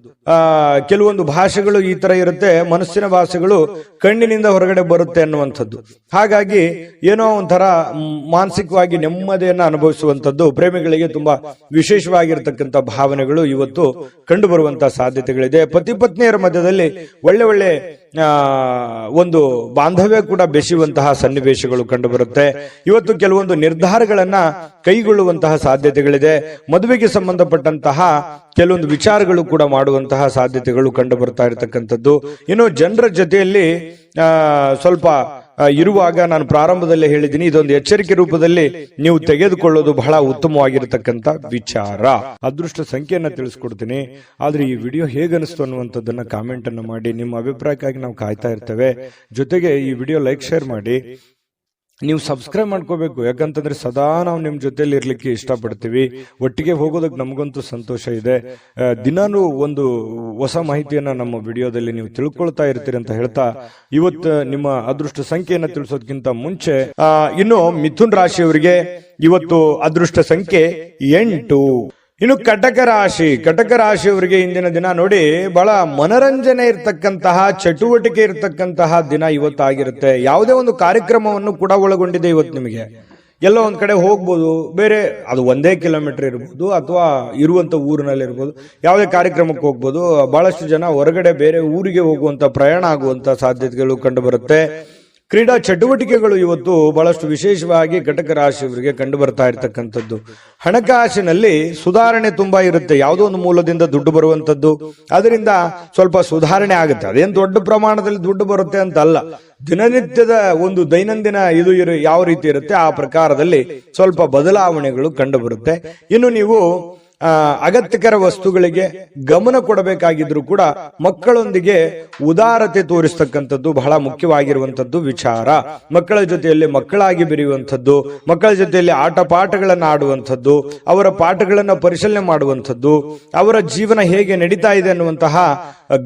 ಕೆಲವೊಂದು ಭಾಷೆಗಳು ಈ ತರ ಇರುತ್ತೆ, ಮನಸ್ಸಿನ ಭಾಷೆಗಳು ಕಣ್ಣಿನಿಂದ ಹೊರಗಡೆ ಬರುತ್ತೆ ಅನ್ನುವಂಥದ್ದು. ಹಾಗಾಗಿ ಏನೋ ಒಂಥರ ಮಾನಸಿಕವಾಗಿ ನೆಮ್ಮದಿಯನ್ನ ಅನುಭವಿಸುವಂಥದ್ದು ಪ್ರೇಮಿಗಳಿಗೆ ತುಂಬಾ ವಿಶೇಷವಾಗಿರ್ತಕ್ಕಂಥ ಭಾವನೆಗಳು ಇವತ್ತು ಕಂಡು ಬರುವಂತಹ ಸಾಧ್ಯತೆಗಳಿದೆ. ಪತಿ ಪತ್ನಿಯರ ಮಧ್ಯದಲ್ಲಿ ಒಳ್ಳೆ ಒಳ್ಳೆ ಒಂದು ಬಾಂಧವ್ಯ ಕೂಡ ಬೆಸೆಯುವಂತಹ ಸನ್ನಿವೇಶಗಳು ಕಂಡು ಬರುತ್ತೆ. ಇವತ್ತು ಕೆಲವೊಂದು ನಿರ್ಧಾರಗಳನ್ನ ಕೈಗೊಳ್ಳುವಂತಹ ಸಾಧ್ಯತೆಗಳಿದೆ. ಮದುವೆಗೆ ಸಂಬಂಧಪಟ್ಟಂತಹ ಕೆಲವೊಂದು ವಿಚಾರಗಳು ಕೂಡ ಮಾಡುವಂತಹ ಸಾಧ್ಯತೆಗಳು ಕಂಡು ಬರ್ತಾ ಇರತಕ್ಕಂಥದ್ದು. ಇನ್ನು ಜನರ ಜೊತೆಯಲ್ಲಿ ಸ್ವಲ್ಪ ಇರುವಾಗ ನಾನು ಪ್ರಾರಂಭದಲ್ಲೇ ಹೇಳಿದ್ದೀನಿ, ಇದೊಂದು ಎಚ್ಚರಿಕೆ ರೂಪದಲ್ಲಿ ನೀವು ತೆಗೆದುಕೊಳ್ಳೋದು ಬಹಳ ಉತ್ತಮವಾಗಿರತಕ್ಕಂತ ವಿಚಾರ. ಅದೃಷ್ಟ ಸಂಖ್ಯೆಯನ್ನ ತಿಳಿಸ್ಕೊಡ್ತೀನಿ, ಆದ್ರೆ ಈ ವಿಡಿಯೋ ಹೇಗನಿಸ್ತು ಅನ್ನುವಂಥದ್ದನ್ನ ಕಾಮೆಂಟ್ ಅನ್ನು ಮಾಡಿ. ನಿಮ್ಮ ಅಭಿಪ್ರಾಯಕ್ಕಾಗಿ ನಾವು ಕಾಯ್ತಾ ಇರ್ತೇವೆ. ಜೊತೆಗೆ ಈ ವಿಡಿಯೋ ಲೈಕ್, ಶೇರ್ ಮಾಡಿ. ನೀವು ಸಬ್ಸ್ಕ್ರೈಬ್ ಮಾಡ್ಕೋಬೇಕು, ಯಾಕಂತಂದ್ರೆ ಸದಾ ನಾವು ನಿಮ್ ಜೊತೆಲಿ ಇರ್ಲಿಕ್ಕೆ ಇಷ್ಟಪಡ್ತೀವಿ. ಒಟ್ಟಿಗೆ ಹೋಗೋದಕ್ಕೆ ನಮಗಂತೂ ಸಂತೋಷ ಇದೆ. ದಿನಾನು ಒಂದು ಹೊಸ ಮಾಹಿತಿಯನ್ನ ನಮ್ಮ ವಿಡಿಯೋದಲ್ಲಿ ನೀವು ತಿಳ್ಕೊಳ್ತಾ ಇರ್ತೀರಿ ಅಂತ ಹೇಳ್ತಾ, ಇವತ್ತು ನಿಮ್ಮ ಅದೃಷ್ಟ ಸಂಖ್ಯೆಯನ್ನ ತಿಳಿಸೋದಕ್ಕಿಂತ ಮುಂಚೆ ಇನ್ನು ಮಿಥುನ್ ರಾಶಿಯವರಿಗೆ ಇವತ್ತು ಅದೃಷ್ಟ ಸಂಖ್ಯೆ 8. ಇನ್ನು ಕಟಕ ರಾಶಿಯವರಿಗೆ ಇಂದಿನ ದಿನ ನೋಡಿ ಬಹಳ ಮನರಂಜನೆ ಇರ್ತಕ್ಕಂತಹ, ಚಟುವಟಿಕೆ ಇರ್ತಕ್ಕಂತಹ ದಿನ ಇವತ್ತಾಗಿರುತ್ತೆ. ಯಾವುದೇ ಒಂದು ಕಾರ್ಯಕ್ರಮವನ್ನು ಕೂಡ ಒಳಗೊಂಡಿದೆ ಇವತ್ತು. ನಿಮಗೆ ಎಲ್ಲೋ ಒಂದ್ ಕಡೆ ಹೋಗ್ಬೋದು, ಬೇರೆ ಅದು 1 ಕಿಲೋಮೀಟರ್ ಇರ್ಬೋದು ಅಥವಾ ಇರುವಂತ ಊರಿನಲ್ಲಿ ಇರ್ಬೋದು, ಯಾವುದೇ ಕಾರ್ಯಕ್ರಮಕ್ಕೆ ಹೋಗ್ಬೋದು. ಬಹಳಷ್ಟು ಜನ ಹೊರಗಡೆ ಬೇರೆ ಊರಿಗೆ ಹೋಗುವಂತ, ಪ್ರಯಾಣ ಆಗುವಂತ ಸಾಧ್ಯತೆಗಳು ಕಂಡು ಬರುತ್ತೆ. ಕ್ರೀಡಾ ಚಟುವಟಿಕೆಗಳು ಇವತ್ತು ಬಹಳಷ್ಟು ವಿಶೇಷವಾಗಿ ಕಟಕ ರಾಶಿಯವರಿಗೆ ಕಂಡು ಬರ್ತಾ ಇರತಕ್ಕಂಥದ್ದು. ಹಣಕಾಸಿನಲ್ಲಿ ಸುಧಾರಣೆ ತುಂಬಾ ಇರುತ್ತೆ. ಯಾವುದೋ ಒಂದು ಮೂಲದಿಂದ ದುಡ್ಡು ಬರುವಂತದ್ದು, ಅದರಿಂದ ಸ್ವಲ್ಪ ಸುಧಾರಣೆ ಆಗುತ್ತೆ. ಅದೇನು ದೊಡ್ಡ ಪ್ರಮಾಣದಲ್ಲಿ ದುಡ್ಡು ಬರುತ್ತೆ ಅಂತ ಅಲ್ಲ, ದಿನನಿತ್ಯದ ಒಂದು ದೈನಂದಿನ ಇದು ಯಾವ ರೀತಿ ಇರುತ್ತೆ ಆ ಪ್ರಕಾರದಲ್ಲಿ ಸ್ವಲ್ಪ ಬದಲಾವಣೆಗಳು ಕಂಡು ಬರುತ್ತೆ. ಇನ್ನು ನೀವು ಅಗತ್ಯಕರ ವಸ್ತುಗಳಿಗೆ ಗಮನ ಕೊಡಬೇಕಾಗಿದ್ರು ಕೂಡ ಮಕ್ಕಳೊಂದಿಗೆ ಉದಾರತೆ ತೋರಿಸ್ತಕ್ಕಂಥದ್ದು ಬಹಳ ಮುಖ್ಯವಾಗಿರುವಂತದ್ದು ವಿಚಾರ. ಮಕ್ಕಳ ಜೊತೆಯಲ್ಲಿ ಮಕ್ಕಳಾಗಿ ಬೆರೆಯುವಂಥದ್ದು, ಮಕ್ಕಳ ಜೊತೆಯಲ್ಲಿ ಆಟ ಪಾಠಗಳನ್ನ ಆಡುವಂಥದ್ದು, ಅವರ ಪಾಠಗಳನ್ನ ಪರಿಶೀಲನೆ ಮಾಡುವಂಥದ್ದು, ಅವರ ಜೀವನ ಹೇಗೆ ನಡೀತಾ ಇದೆ ಅನ್ನುವಂತಹ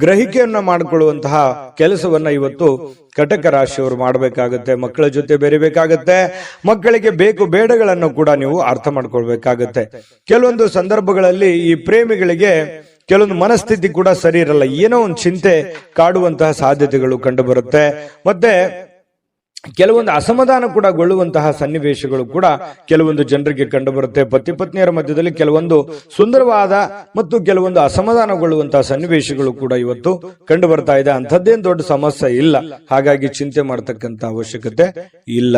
ಗ್ರಹಿಕೆಯನ್ನ ಮಾಡಿಕೊಳ್ಳುವಂತಹ ಕೆಲಸವನ್ನ ಇವತ್ತು ಕಟಕ ರಾಶಿಯವರು ಮಾಡಬೇಕಾಗತ್ತೆ. ಮಕ್ಕಳ ಜೊತೆ ಬೆರಿಬೇಕಾಗತ್ತೆ. ಮಕ್ಕಳಿಗೆ ಬೇಕು ಬೇಡಗಳನ್ನು ಕೂಡ ನೀವು ಅರ್ಥ ಮಾಡ್ಕೊಳ್ಬೇಕಾಗತ್ತೆ. ಕೆಲವೊಂದು ಸಂದರ್ಭಗಳಲ್ಲಿ ಈ ಪ್ರೇಮಿಗಳಿಗೆ ಕೆಲವೊಂದು ಮನಸ್ಥಿತಿ ಕೂಡ ಸರಿ ಇರಲ್ಲ, ಏನೋ ಒಂದು ಚಿಂತೆ ಕಾಡುವಂತಹ ಸಾಧ್ಯತೆಗಳು ಕಂಡು ಬರುತ್ತೆ. ಮತ್ತೆ ಕೆಲವೊಂದು ಅಸಮಾಧಾನ ಕೂಡ ಗೊಳ್ಳುವಂತಹ ಸನ್ನಿವೇಶಗಳು ಕೂಡ ಕೆಲವೊಂದು ಜನರಿಗೆ ಕಂಡು ಬರುತ್ತೆ. ಪತಿ ಪತ್ನಿಯರ ಮಧ್ಯದಲ್ಲಿ ಕೆಲವೊಂದು ಸುಂದರವಾದ ಮತ್ತು ಕೆಲವೊಂದು ಅಸಮಾಧಾನಗೊಳ್ಳುವಂತಹ ಸನ್ನಿವೇಶಗಳು ಕೂಡ ಇವತ್ತು ಕಂಡು ಬರ್ತಾ ಇದೆ. ಅಂಥದ್ದೇನು ದೊಡ್ಡ ಸಮಸ್ಯೆ ಇಲ್ಲ, ಹಾಗಾಗಿ ಚಿಂತೆ ಮಾಡತಕ್ಕಂತ ಅವಶ್ಯಕತೆ ಇಲ್ಲ.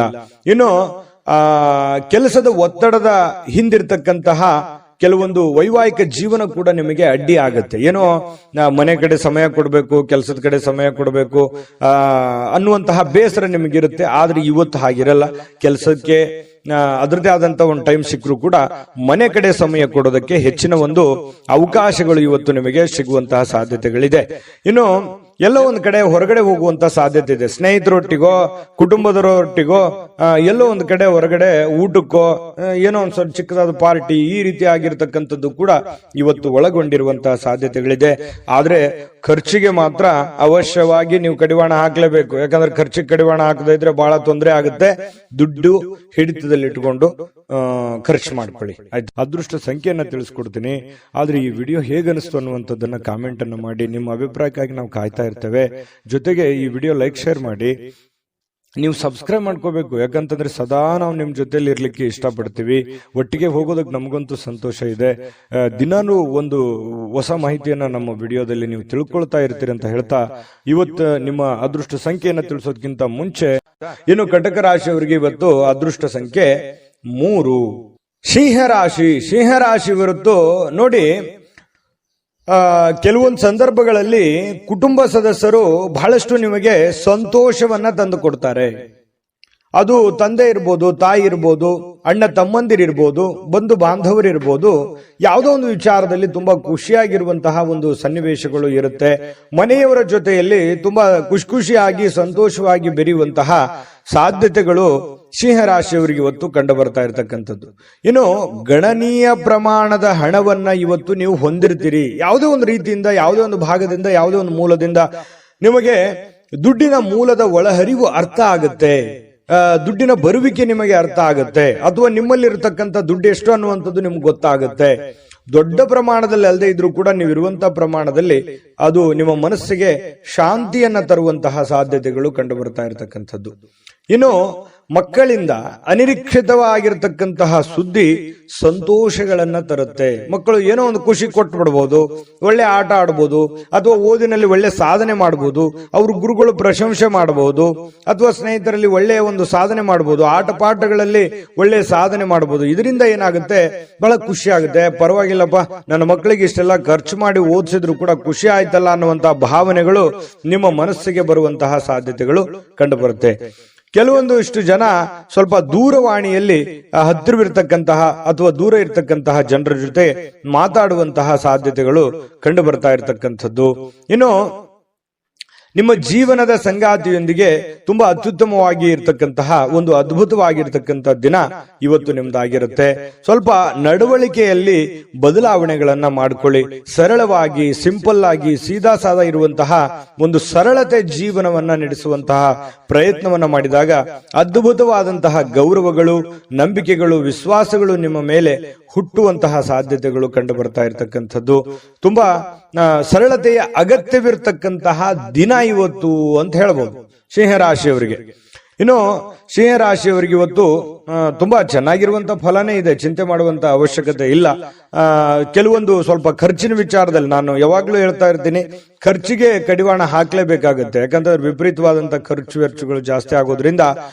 ಇನ್ನು ಕೆಲಸದ ಒತ್ತಡದ ಹಿಂದಿರ್ತಕ್ಕಂತಹ ಕೆಲವೊಂದು ವೈವಾಹಿಕ ಜೀವನ ಕೂಡ ನಿಮಗೆ ಅಡ್ಡಿ ಆಗುತ್ತೆ. ಏನೋ ಮನೆ ಕಡೆ ಸಮಯ ಕೊಡಬೇಕು, ಕೆಲಸದ ಕಡೆ ಸಮಯ ಕೊಡಬೇಕು ಅನ್ನುವಂತಹ ಬೇಸರ ನಿಮಗಿರುತ್ತೆ. ಆದ್ರೆ ಇವತ್ತು ಹಾಗಿರಲ್ಲ. ಕೆಲಸಕ್ಕೆ ಅದರದೇ ಆದಂತ ಒಂದು ಟೈಮ್ ಸಿಕ್ಕರೂ ಕೂಡ ಮನೆ ಕಡೆ ಸಮಯ ಕೊಡೋದಕ್ಕೆ ಹೆಚ್ಚಿನ ಒಂದು ಅವಕಾಶಗಳು ಇವತ್ತು ನಿಮಗೆ ಸಿಗುವಂತಹ ಸಾಧ್ಯತೆಗಳಿದೆ. ಇನ್ನು ಎಲ್ಲೋ ಒಂದು ಕಡೆ ಹೊರಗಡೆ ಹೋಗುವಂತ ಸಾಧ್ಯತೆ ಇದೆ. ಸ್ನೇಹಿತರೊಟ್ಟಿಗೋ ಕುಟುಂಬದವರೊಟ್ಟಿಗೋ ಎಲ್ಲೋ ಒಂದು ಕಡೆ ಹೊರಗಡೆ ಊಟಕ್ಕೋ ಏನೋ ಒಂದು ಸ್ವಲ್ಪ ಚಿಕ್ಕದಾದ ಪಾರ್ಟಿ ಈ ರೀತಿ ಆಗಿರ್ತಕ್ಕಂಥದ್ದು ಕೂಡ ಇವತ್ತು ಒಳಗೊಂಡಿರುವಂತಹ ಸಾಧ್ಯತೆಗಳಿದೆ. ಆದ್ರೆ ಖರ್ಚಿಗೆ ಮಾತ್ರ ಅವಶ್ಯವಾಗಿ ನೀವು ಕಡಿವಾಣ ಹಾಕ್ಲೇಬೇಕು. ಯಾಕಂದ್ರೆ ಖರ್ಚಿಗೆ ಕಡಿವಾಣ ಹಾಕದೇ ಇದ್ರೆ ಬಹಳ ತೊಂದರೆ ಆಗುತ್ತೆ. ದುಡ್ಡು ಹಿಡಿತದಲ್ಲಿ ಇಟ್ಕೊಂಡು ಖರ್ಚು ಮಾಡ್ಕೊಳ್ಳಿ, ಆಯ್ತು. ಅದೃಷ್ಟ ಸಂಖ್ಯೆಯನ್ನ ತಿಳಿಸ್ಕೊಡ್ತೀನಿ. ಆದ್ರೆ ಈ ವಿಡಿಯೋ ಹೇಗನಿಸ್ತು ಅನ್ನುವಂಥದ್ದನ್ನ ಕಾಮೆಂಟ್ ಅನ್ನು ಮಾಡಿ. ನಿಮ್ಮ ಅಭಿಪ್ರಾಯಕ್ಕಾಗಿ ನಾವು ಕಾಯ್ತಾ ಇರ್ತೇವೆ. ಜೊತೆಗೆ ಈ ವಿಡಿಯೋ ಲೈಕ್ ಶೇರ್ ಮಾಡಿ. ನೀವು ಸಬ್ಸ್ಕ್ರೈಬ್ ಮಾಡ್ಕೋಬೇಕು. ಯಾಕಂತಂದ್ರೆ ಸದಾ ನಾವು ನಿಮ್ ಜೊತೆಲಿ ಇರ್ಲಿಕ್ಕೆ ಇಷ್ಟಪಡ್ತೀವಿ. ಒಟ್ಟಿಗೆ ಹೋಗೋದಕ್ಕೆ ನಮಗಂತೂ ಸಂತೋಷ ಇದೆ. ದಿನಾನು ಒಂದು ಹೊಸ ಮಾಹಿತಿಯನ್ನ ನಮ್ಮ ವಿಡಿಯೋದಲ್ಲಿ ನೀವು ತಿಳ್ಕೊಳ್ತಾ ಇರ್ತೀರಿ ಅಂತ ಹೇಳ್ತಾ, ಇವತ್ತು ನಿಮ್ಮ ಅದೃಷ್ಟ ಸಂಖ್ಯೆಯನ್ನ ತಿಳಿಸೋದಕ್ಕಿಂತ ಮುಂಚೆ ಇನ್ನು ಕಟಕ ರಾಶಿಯವರಿಗೆ ಇವತ್ತು ಅದೃಷ್ಟ ಸಂಖ್ಯೆ 3. ಸಿಂಹರಾಶಿ ಹೊರತು ನೋಡಿ, ಕೆಲವೊಂದು ಸಂದರ್ಭಗಳಲ್ಲಿ ಕುಟುಂಬ ಸದಸ್ಯರು ಬಹಳಷ್ಟು ನಿಮಗೆ ಸಂತೋಷವನ್ನ ತಂದು ಕೊಡ್ತಾರೆ. ಅದು ತಂದೆ ಇರ್ಬೋದು, ತಾಯಿ ಇರ್ಬೋದು, ಅಣ್ಣ ತಮ್ಮಂದಿರಿರ್ಬೋದು, ಬಂಧು ಬಾಂಧವರಿರ್ಬೋದು. ಯಾವುದೋ ಒಂದು ವಿಚಾರದಲ್ಲಿ ತುಂಬಾ ಖುಷಿಯಾಗಿರುವಂತಹ ಒಂದು ಸನ್ನಿವೇಶಗಳು ಇರುತ್ತೆ. ಮನೆಯವರ ಜೊತೆಯಲ್ಲಿ ತುಂಬಾ ಖುಷಿಯಾಗಿ ಸಂತೋಷವಾಗಿ ಬೆರೆಯುವಂತಹ ಸಾಧ್ಯತೆಗಳು ಸಿಂಹರಾಶಿಯವರಿಗೆ ಇವತ್ತು ಕಂಡು ಬರ್ತಾ ಇರತಕ್ಕಂಥದ್ದು. ಇನ್ನು ಗಣನೀಯ ಪ್ರಮಾಣದ ಹಣವನ್ನ ಇವತ್ತು ನೀವು ಹೊಂದಿರ್ತೀರಿ. ಯಾವುದೇ ಒಂದು ರೀತಿಯಿಂದ, ಯಾವುದೇ ಒಂದು ಭಾಗದಿಂದ, ಯಾವುದೇ ಒಂದು ಮೂಲದಿಂದ ನಿಮಗೆ ದುಡ್ಡಿನ ಮೂಲದ ಒಳಹರಿವು ಅರ್ಥ ಆಗುತ್ತೆ. ದುಡ್ಡಿನ ಬರುವಿಕೆ ನಿಮಗೆ ಅರ್ಥ ಆಗುತ್ತೆ. ಅಥವಾ ನಿಮ್ಮಲ್ಲಿ ಇರತಕ್ಕಂಥ ದುಡ್ಡು ಎಷ್ಟು ಅನ್ನುವಂಥದ್ದು ನಿಮ್ಗೆ ಗೊತ್ತಾಗುತ್ತೆ. ದೊಡ್ಡ ಪ್ರಮಾಣದಲ್ಲಿ ಅಲ್ಲದೆ ಇದ್ರೂ ಕೂಡ ನೀವು ಇರುವಂತಹ ಪ್ರಮಾಣದಲ್ಲಿ ಅದು ನಿಮ್ಮ ಮನಸ್ಸಿಗೆ ಶಾಂತಿಯನ್ನ ತರುವಂತಹ ಸಾಧ್ಯತೆಗಳು ಕಂಡು ಬರ್ತಾ ಇರತಕ್ಕಂಥದ್ದು. ಇನ್ನು ಮಕ್ಕಳಿಂದ ಅನಿರೀಕ್ಷಿತವಾಗಿರ್ತಕ್ಕಂತಹ ಸುದ್ದಿ ಸಂತೋಷಗಳನ್ನ ತರುತ್ತೆ. ಮಕ್ಕಳು ಏನೋ ಒಂದು ಖುಷಿ ಕೊಟ್ಟು ಬಿಡಬಹುದು, ಒಳ್ಳೆ ಆಟ ಆಡಬಹುದು, ಅಥವಾ ಓದಿನಲ್ಲಿ ಒಳ್ಳೆ ಸಾಧನೆ ಮಾಡಬಹುದು, ಅವ್ರ ಗುರುಗಳು ಪ್ರಶಂಸೆ ಮಾಡಬಹುದು, ಅಥವಾ ಸ್ನೇಹಿತರಲ್ಲಿ ಒಳ್ಳೆಯ ಒಂದು ಸಾಧನೆ ಮಾಡಬಹುದು, ಆಟ ಪಾಠಗಳಲ್ಲಿ ಒಳ್ಳೆ ಸಾಧನೆ ಮಾಡಬಹುದು. ಇದರಿಂದ ಏನಾಗುತ್ತೆ, ಬಹಳ ಖುಷಿ ಆಗುತ್ತೆ. ಪರವಾಗಿಲ್ಲಪ್ಪ, ನನ್ನ ಮಕ್ಕಳಿಗೆ ಇಷ್ಟೆಲ್ಲ ಖರ್ಚು ಮಾಡಿ ಓದಿಸಿದ್ರು ಕೂಡ ಖುಷಿ ಆಯ್ತಲ್ಲ ಅನ್ನುವಂತಹ ಭಾವನೆಗಳು ನಿಮ್ಮ ಮನಸ್ಸಿಗೆ ಬರುವಂತಹ ಸಾಧ್ಯತೆಗಳು ಕಂಡು ಬರುತ್ತೆ. ಕೆಲವೊಂದು ಇಷ್ಟು ಜನ ಸ್ವಲ್ಪ ದೂರವಾಣಿಯಲ್ಲಿ ಹತ್ತಿರವಿರ್ತಕ್ಕಂತಹ ಅಥವಾ ದೂರ ಇರತಕ್ಕಂತಹ ಜನರ ಜೊತೆ ಮಾತಾಡುವಂತಹ ಸಾಧ್ಯತೆಗಳು ಕಂಡು ಬರ್ತಾ ಇರತಕ್ಕಂಥದ್ದು. ಇನ್ನು ನಿಮ್ಮ ಜೀವನದ ಸಂಗಾತಿಯೊಂದಿಗೆ ತುಂಬಾ ಅತ್ಯುತ್ತಮವಾಗಿ ಇರತಕ್ಕಂತಹ ಒಂದು ಅದ್ಭುತವಾಗಿರ್ತಕ್ಕಂಥ ದಿನ ಇವತ್ತು ನಿಮ್ದಾಗಿರುತ್ತೆ. ಸ್ವಲ್ಪ ನಡವಳಿಕೆಯಲ್ಲಿ ಬದಲಾವಣೆಗಳನ್ನ ಮಾಡ್ಕೊಳ್ಳಿ. ಸರಳವಾಗಿ, ಸಿಂಪಲ್ ಆಗಿ, ಸೀದಾ ಸಾದಾ ಇರುವಂತಹ ಒಂದು ಸರಳತೆ ಜೀವನವನ್ನ ನಡೆಸುವಂತಹ ಪ್ರಯತ್ನವನ್ನ ಮಾಡಿದಾಗ ಅದ್ಭುತವಾದಂತಹ ಗೌರವಗಳು, ನಂಬಿಕೆಗಳು, ವಿಶ್ವಾಸಗಳು ನಿಮ್ಮ ಮೇಲೆ ಹುಟ್ಟುವಂತಹ ಸಾಧ್ಯತೆಗಳು ಕಂಡು ಬರ್ತಾ ಇರತಕ್ಕಂಥದ್ದು. ತುಂಬಾ ಸರಳತೆಯ ಅಗತ್ಯವಿರತಕ್ಕಂತಹ ದಿನ ಇವತ್ತು ಅಂತ ಹೇಳ್ಬೋದು ಸಿಂಹರಾಶಿಯವರಿಗೆ. ಇನ್ನು ಸಿಂಹರಾಶಿಯವರಿಗೆ ಇವತ್ತು ತುಂಬಾ ಚೆನ್ನಾಗಿರುವಂತಹ ಫಲನೇ ಇದೆ, ಚಿಂತೆ ಮಾಡುವಂತ ಅವಶ್ಯಕತೆ ಇಲ್ಲ. ಕೆಲವೊಂದು ಸ್ವಲ್ಪ ಖರ್ಚಿನ ವಿಚಾರದಲ್ಲಿ ನಾನು ಯಾವಾಗ್ಲೂ ಹೇಳ್ತಾ ಇರ್ತೀನಿ, ಖರ್ಚಿಗೆ ಕಡಿವಾಣ ಹಾಕ್ಲೇಬೇಕಾಗತ್ತೆ. ಯಾಕಂದ್ರೆ ವಿಪರೀತವಾದಂತಹ ಖರ್ಚು ವೆಚ್ಚಗಳು ಜಾಸ್ತಿ ಆಗೋದ್ರಿಂದ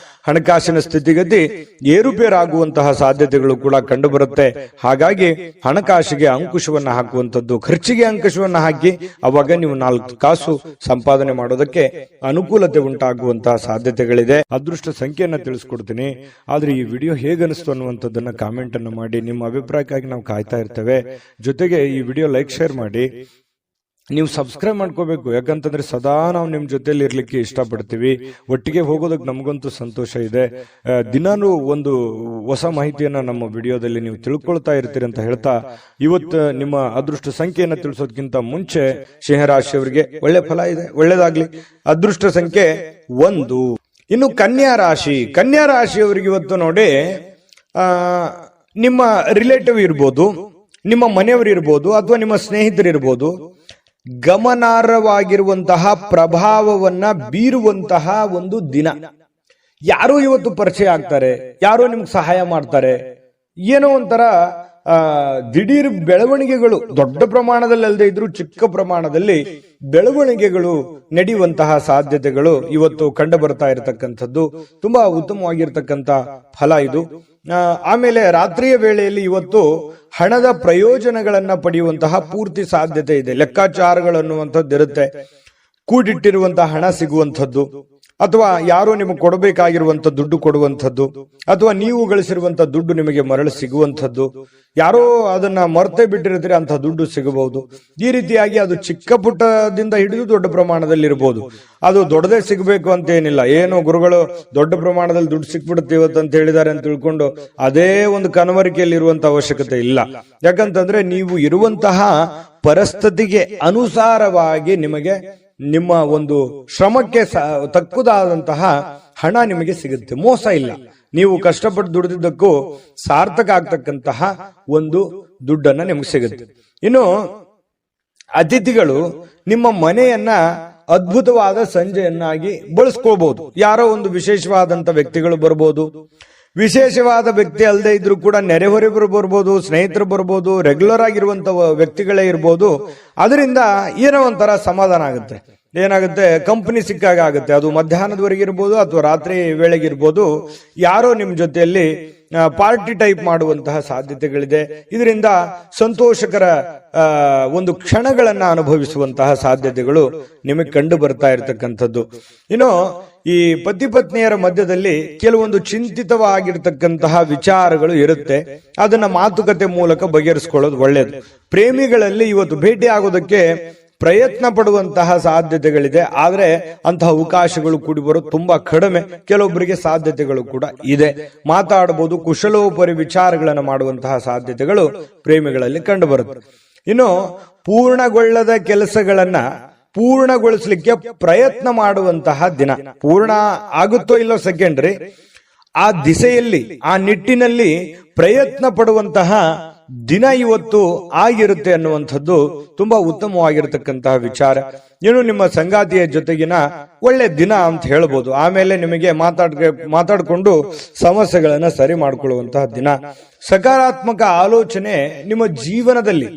ಹಣಕಾಸಿನ ಸ್ಥಿತಿಗತಿ ಏರುಪೇರಾಗುವಂತಹ ಸಾಧ್ಯತೆಗಳು ಕೂಡ ಕಂಡು ಬರುತ್ತೆ. ಹಾಗಾಗಿ ಹಣಕಾಸಿಗೆ ಅಂಕುಶವನ್ನ ಹಾಕುವಂಥದ್ದು, ಖರ್ಚಿಗೆ ಅಂಕುಶವನ್ನ ಹಾಕಿ ಅವಾಗ ನೀವು 4 ಕಾಸು ಸಂಪಾದನೆ ಮಾಡೋದಕ್ಕೆ ಅನುಕೂಲತೆ ಉಂಟಾಗುವಂತಹ ಸಾಧ್ಯತೆಗಳಿದೆ. ಅದೃಷ್ಟ ಸಂಖ್ಯೆಯನ್ನ ತಿಳಿಸ್ಕೊಡ್ತೀನಿ. ಆದ್ರೆ ಈ ವಿಡಿಯೋ ಹೇಗನಿಸ್ತು ಅನ್ನುವಂಥದ್ದನ್ನ ಕಾಮೆಂಟ್ ಅನ್ನು ಮಾಡಿ. ನಿಮ್ಮ ಅಭಿಪ್ರಾಯಕ್ಕಾಗಿ ನಾವು ಕಾಯ್ತಾ ಇರ್ತೇವೆ. ಜೊತೆಗೆ ಈ ವಿಡಿಯೋ ಲೈಕ್ ಶೇರ್ ಮಾಡಿ. ನೀವು ಸಬ್ಸ್ಕ್ರೈಬ್ ಮಾಡ್ಕೋಬೇಕು. ಯಾಕಂತಂದ್ರೆ ಸದಾ ನಾವು ನಿಮ್ ಜೊತೆಲಿ ಇರ್ಲಿಕ್ಕೆ ಇಷ್ಟಪಡ್ತೀವಿ. ಒಟ್ಟಿಗೆ ಹೋಗೋದಕ್ಕೆ ನಮಗಂತೂ ಸಂತೋಷ ಇದೆ. ದಿನಾನು ಒಂದು ಹೊಸ ಮಾಹಿತಿಯನ್ನ ನಮ್ಮ ವಿಡಿಯೋದಲ್ಲಿ ನೀವು ತಿಳ್ಕೊಳ್ತಾ ಇರ್ತೀರಿ ಅಂತ ಹೇಳ್ತಾ, ಇವತ್ತು ನಿಮ್ಮ ಅದೃಷ್ಟ ಸಂಖ್ಯೆಯನ್ನ ತಿಳಿಸೋದಕ್ಕಿಂತ ಮುಂಚೆ ಸಿಂಹರಾಶಿಯವರಿಗೆ ಒಳ್ಳೆ ಫಲ ಇದೆ, ಒಳ್ಳೇದಾಗ್ಲಿ. ಅದೃಷ್ಟ ಸಂಖ್ಯೆ 1. ಇನ್ನು ಕನ್ಯಾ ರಾಶಿಯವರಿಗೆ ಇವತ್ತು ನೋಡಿ, ನಿಮ್ಮ ರಿಲೇಟಿವ್ ಇರ್ಬೋದು, ನಿಮ್ಮ ಮನೆಯವರು ಇರ್ಬೋದು, ಅಥವಾ ನಿಮ್ಮ ಸ್ನೇಹಿತರಿರ್ಬೋದು, ಗಮನಾರ್ಹವಾಗಿರುವಂತಹ ಪ್ರಭಾವವನ್ನ ಬೀರುವಂತಹ ಒಂದು ದಿನ. ಯಾರೋ ಇವತ್ತು ಪರಿಚಯ ಆಗ್ತಾರೆ, ಯಾರೋ ನಿಮ್ಗೆ ಸಹಾಯ ಮಾಡ್ತಾರೆ. ಏನೋ ಒಂಥರ ದಿಢೀರ್ ಬೆಳವಣಿಗೆಗಳು, ದೊಡ್ಡ ಪ್ರಮಾಣದಲ್ಲಿ ಅಲ್ಲದೆ ಇದ್ರೂ ಚಿಕ್ಕ ಪ್ರಮಾಣದಲ್ಲಿ ಬೆಳವಣಿಗೆಗಳು ನಡೆಯುವಂತಹ ಸಾಧ್ಯತೆಗಳು ಇವತ್ತು ಕಂಡು ಬರ್ತಾ ಇರತಕ್ಕಂಥದ್ದು. ತುಂಬಾ ಉತ್ತಮವಾಗಿರ್ತಕ್ಕಂಥ ಫಲ ಇದು. ಆಮೇಲೆ ರಾತ್ರಿಯ ವೇಳೆಯಲ್ಲಿ ಇವತ್ತು ಹಣದ ಪ್ರಯೋಜನಗಳನ್ನ ಪಡೆಯುವಂತಹ ಪೂರ್ತಿ ಸಾಧ್ಯತೆ ಇದೆ. ಲೆಕ್ಕಾಚಾರಗಳನ್ನುವಂಥದ್ದು ಇರುತ್ತೆ. ಕೂಡಿಟ್ಟಿರುವಂತಹ ಹಣ ಸಿಗುವಂಥದ್ದು, ಅಥವಾ ಯಾರೋ ನಿಮಗೆ ಕೊಡಬೇಕಾಗಿರುವಂತ ದುಡ್ಡು ಕೊಡುವಂಥದ್ದು, ಅಥವಾ ನೀವು ಗಳಿಸಿರುವಂತ ದುಡ್ಡು ನಿಮಗೆ ಮರಳಿ ಸಿಗುವಂಥದ್ದು, ಯಾರೋ ಅದನ್ನ ಮರ್ತೇ ಬಿಟ್ಟಿರ್ತೀರಿ ಅಂತ ದುಡ್ಡು ಸಿಗಬಹುದು. ಈ ರೀತಿಯಾಗಿ ಅದು ಚಿಕ್ಕ ಪುಟ್ಟದಿಂದ ಹಿಡಿದು ದೊಡ್ಡ ಪ್ರಮಾಣದಲ್ಲಿ ಇರಬಹುದು. ಅದು ದೊಡ್ಡದೇ ಸಿಗಬೇಕು ಅಂತ ಏನಿಲ್ಲ. ಏನು ಗುರುಗಳು ದೊಡ್ಡ ಪ್ರಮಾಣದಲ್ಲಿ ದುಡ್ಡು ಸಿಕ್ಬಿಡುತ್ತೆ ಇವತ್ತು ಅಂತ ಹೇಳಿದ್ದಾರೆ ಅಂತ ತಿಳ್ಕೊಂಡು ಅದೇ ಒಂದು ಕನವರಿಕೆಯಲ್ಲಿ ಇರುವಂತ ಅವಶ್ಯಕತೆ ಇಲ್ಲ. ಯಾಕಂತಂದ್ರೆ ನೀವು ಇರುವಂತಹ ಪರಿಸ್ಥಿತಿಗೆ ಅನುಸಾರವಾಗಿ ನಿಮಗೆ ನಿಮ್ಮ ಒಂದು ಶ್ರಮಕ್ಕೆ ತಕ್ಕುದಾದಂತಹ ಹಣ ನಿಮಗೆ ಸಿಗುತ್ತೆ. ಮೋಸ ಇಲ್ಲ. ನೀವು ಕಷ್ಟಪಟ್ಟು ದುಡಿದಿದ್ದಕ್ಕೂ ಸಾರ್ಥಕ ಆಗ್ತಕ್ಕಂತಹ ಒಂದು ದುಡ್ಡನ್ನ ನಿಮಗೆ ಸಿಗುತ್ತೆ. ಇನ್ನು ಅತಿಥಿಗಳು ನಿಮ್ಮ ಮನೆಯನ್ನ ಅದ್ಭುತವಾದ ಸಂಜೆಯನ್ನಾಗಿ ಬಳಸ್ಕೋಬಹುದು. ಯಾರೋ ಒಂದು ವಿಶೇಷವಾದಂತ ವ್ಯಕ್ತಿಗಳು ಬರ್ಬೋದು. ವಿಶೇಷವಾದ ವ್ಯಕ್ತಿ ಅಲ್ಲದೆ ಇದ್ರೂ ಕೂಡ ನೆರೆಹೊರೆಯವರು ಬರ್ಬೋದು, ಸ್ನೇಹಿತರು ಬರ್ಬೋದು, ರೆಗ್ಯುಲರ್ ಆಗಿರುವಂತ ವ್ಯಕ್ತಿಗಳೇ ಇರ್ಬೋದು. ಅದರಿಂದ ಏನೋ ಒಂಥರ ಸಮಾಧಾನ ಆಗುತ್ತೆ. ಏನಾಗುತ್ತೆ, ಕಂಪನಿ ಸಿಕ್ಕಾಗ ಆಗುತ್ತೆ. ಅದು ಮಧ್ಯಾಹ್ನದವರೆಗೆ ಇರ್ಬೋದು ಅಥವಾ ರಾತ್ರಿ ವೇಳೆಗಿರ್ಬೋದು. ಯಾರೋ ನಿಮ್ ಜೊತೆಯಲ್ಲಿ ಪಾರ್ಟಿ ಟೈಪ್ ಮಾಡುವಂತಹ ಸಾಧ್ಯತೆಗಳಿದೆ. ಇದರಿಂದ ಸಂತೋಷಕರ ಒಂದು ಕ್ಷಣಗಳನ್ನ ಅನುಭವಿಸುವಂತಹ ಸಾಧ್ಯತೆಗಳು ನಿಮಗೆ ಕಂಡು ಬರ್ತಾ ಇರತಕ್ಕಂಥದ್ದು. ಇನ್ನು ಈ ಪತಿ ಪತ್ನಿಯರ ಮಧ್ಯದಲ್ಲಿ ಕೆಲವೊಂದು ಚಿಂತಿತವಾಗಿರ್ತಕ್ಕಂತಹ ವಿಚಾರಗಳು ಇರುತ್ತೆ. ಅದನ್ನ ಮಾತುಕತೆ ಮೂಲಕ ಬಗೆಹರಿಸಿಕೊಳ್ಳೋದು ಒಳ್ಳೆಯದು. ಪ್ರೇಮಿಗಳಲ್ಲಿ ಇವತ್ತು ಭೇಟಿ ಆಗೋದಕ್ಕೆ ಪ್ರಯತ್ನ ಪಡುವಂತಹ ಸಾಧ್ಯತೆಗಳಿದೆ. ಆದ್ರೆ ಅಂತಹ ಅವಕಾಶಗಳು ಕೂಡಿ ಬರೋದು ತುಂಬಾ ಕಡಿಮೆ. ಕೆಲವೊಬ್ಬರಿಗೆ ಸಾಧ್ಯತೆಗಳು ಕೂಡ ಇದೆ. ಮಾತಾಡಬಹುದು, ಕುಶಲೋಪರಿ ವಿಚಾರಗಳನ್ನು ಮಾಡುವಂತಹ ಸಾಧ್ಯತೆಗಳು ಪ್ರೇಮಿಗಳಲ್ಲಿ ಕಂಡು ಬರುತ್ತೆ. ಇನ್ನು ಪೂರ್ಣಗೊಳ್ಳದ ಕೆಲಸಗಳನ್ನ ಪೂರ್ಣಗೊಳಿಸಲಿಕ್ಕೆ ಪ್ರಯತ್ನ ಮಾಡುವಂತಹ ದಿನ. ಪೂರ್ಣ ಆಗುತ್ತೋ ಇಲ್ಲೋ ಸೆಕೆಂಡ್ರಿ, ಆ ದಿಸೆಯಲ್ಲಿ ಆ ನಿಟ್ಟಿನಲ್ಲಿ ಪ್ರಯತ್ನ ಪಡುವಂತಹ ದಿನ ಇವತ್ತು ಆಗಿರುತ್ತೆ ಅನ್ನುವಂಥದ್ದು ತುಂಬಾ ಉತ್ತಮವಾಗಿರತಕ್ಕಂತಹ ವಿಚಾರ. ಇನ್ನು ನಿಮ್ಮ ಸಂಗಾತಿಯ ಜೊತೆಗಿನ ಒಳ್ಳೆ ದಿನ ಅಂತ ಹೇಳ್ಬೋದು. ಆಮೇಲೆ ನಿಮಗೆ ಮಾತಾಡಿಕೊಂಡು ಸಮಸ್ಯೆಗಳನ್ನ ಸರಿ ಮಾಡಿಕೊಳ್ಳುವಂತಹ ದಿನ. ಸಕಾರಾತ್ಮಕ ಆಲೋಚನೆ ನಿಮ್ಮ ಜೀವನದಲ್ಲಿ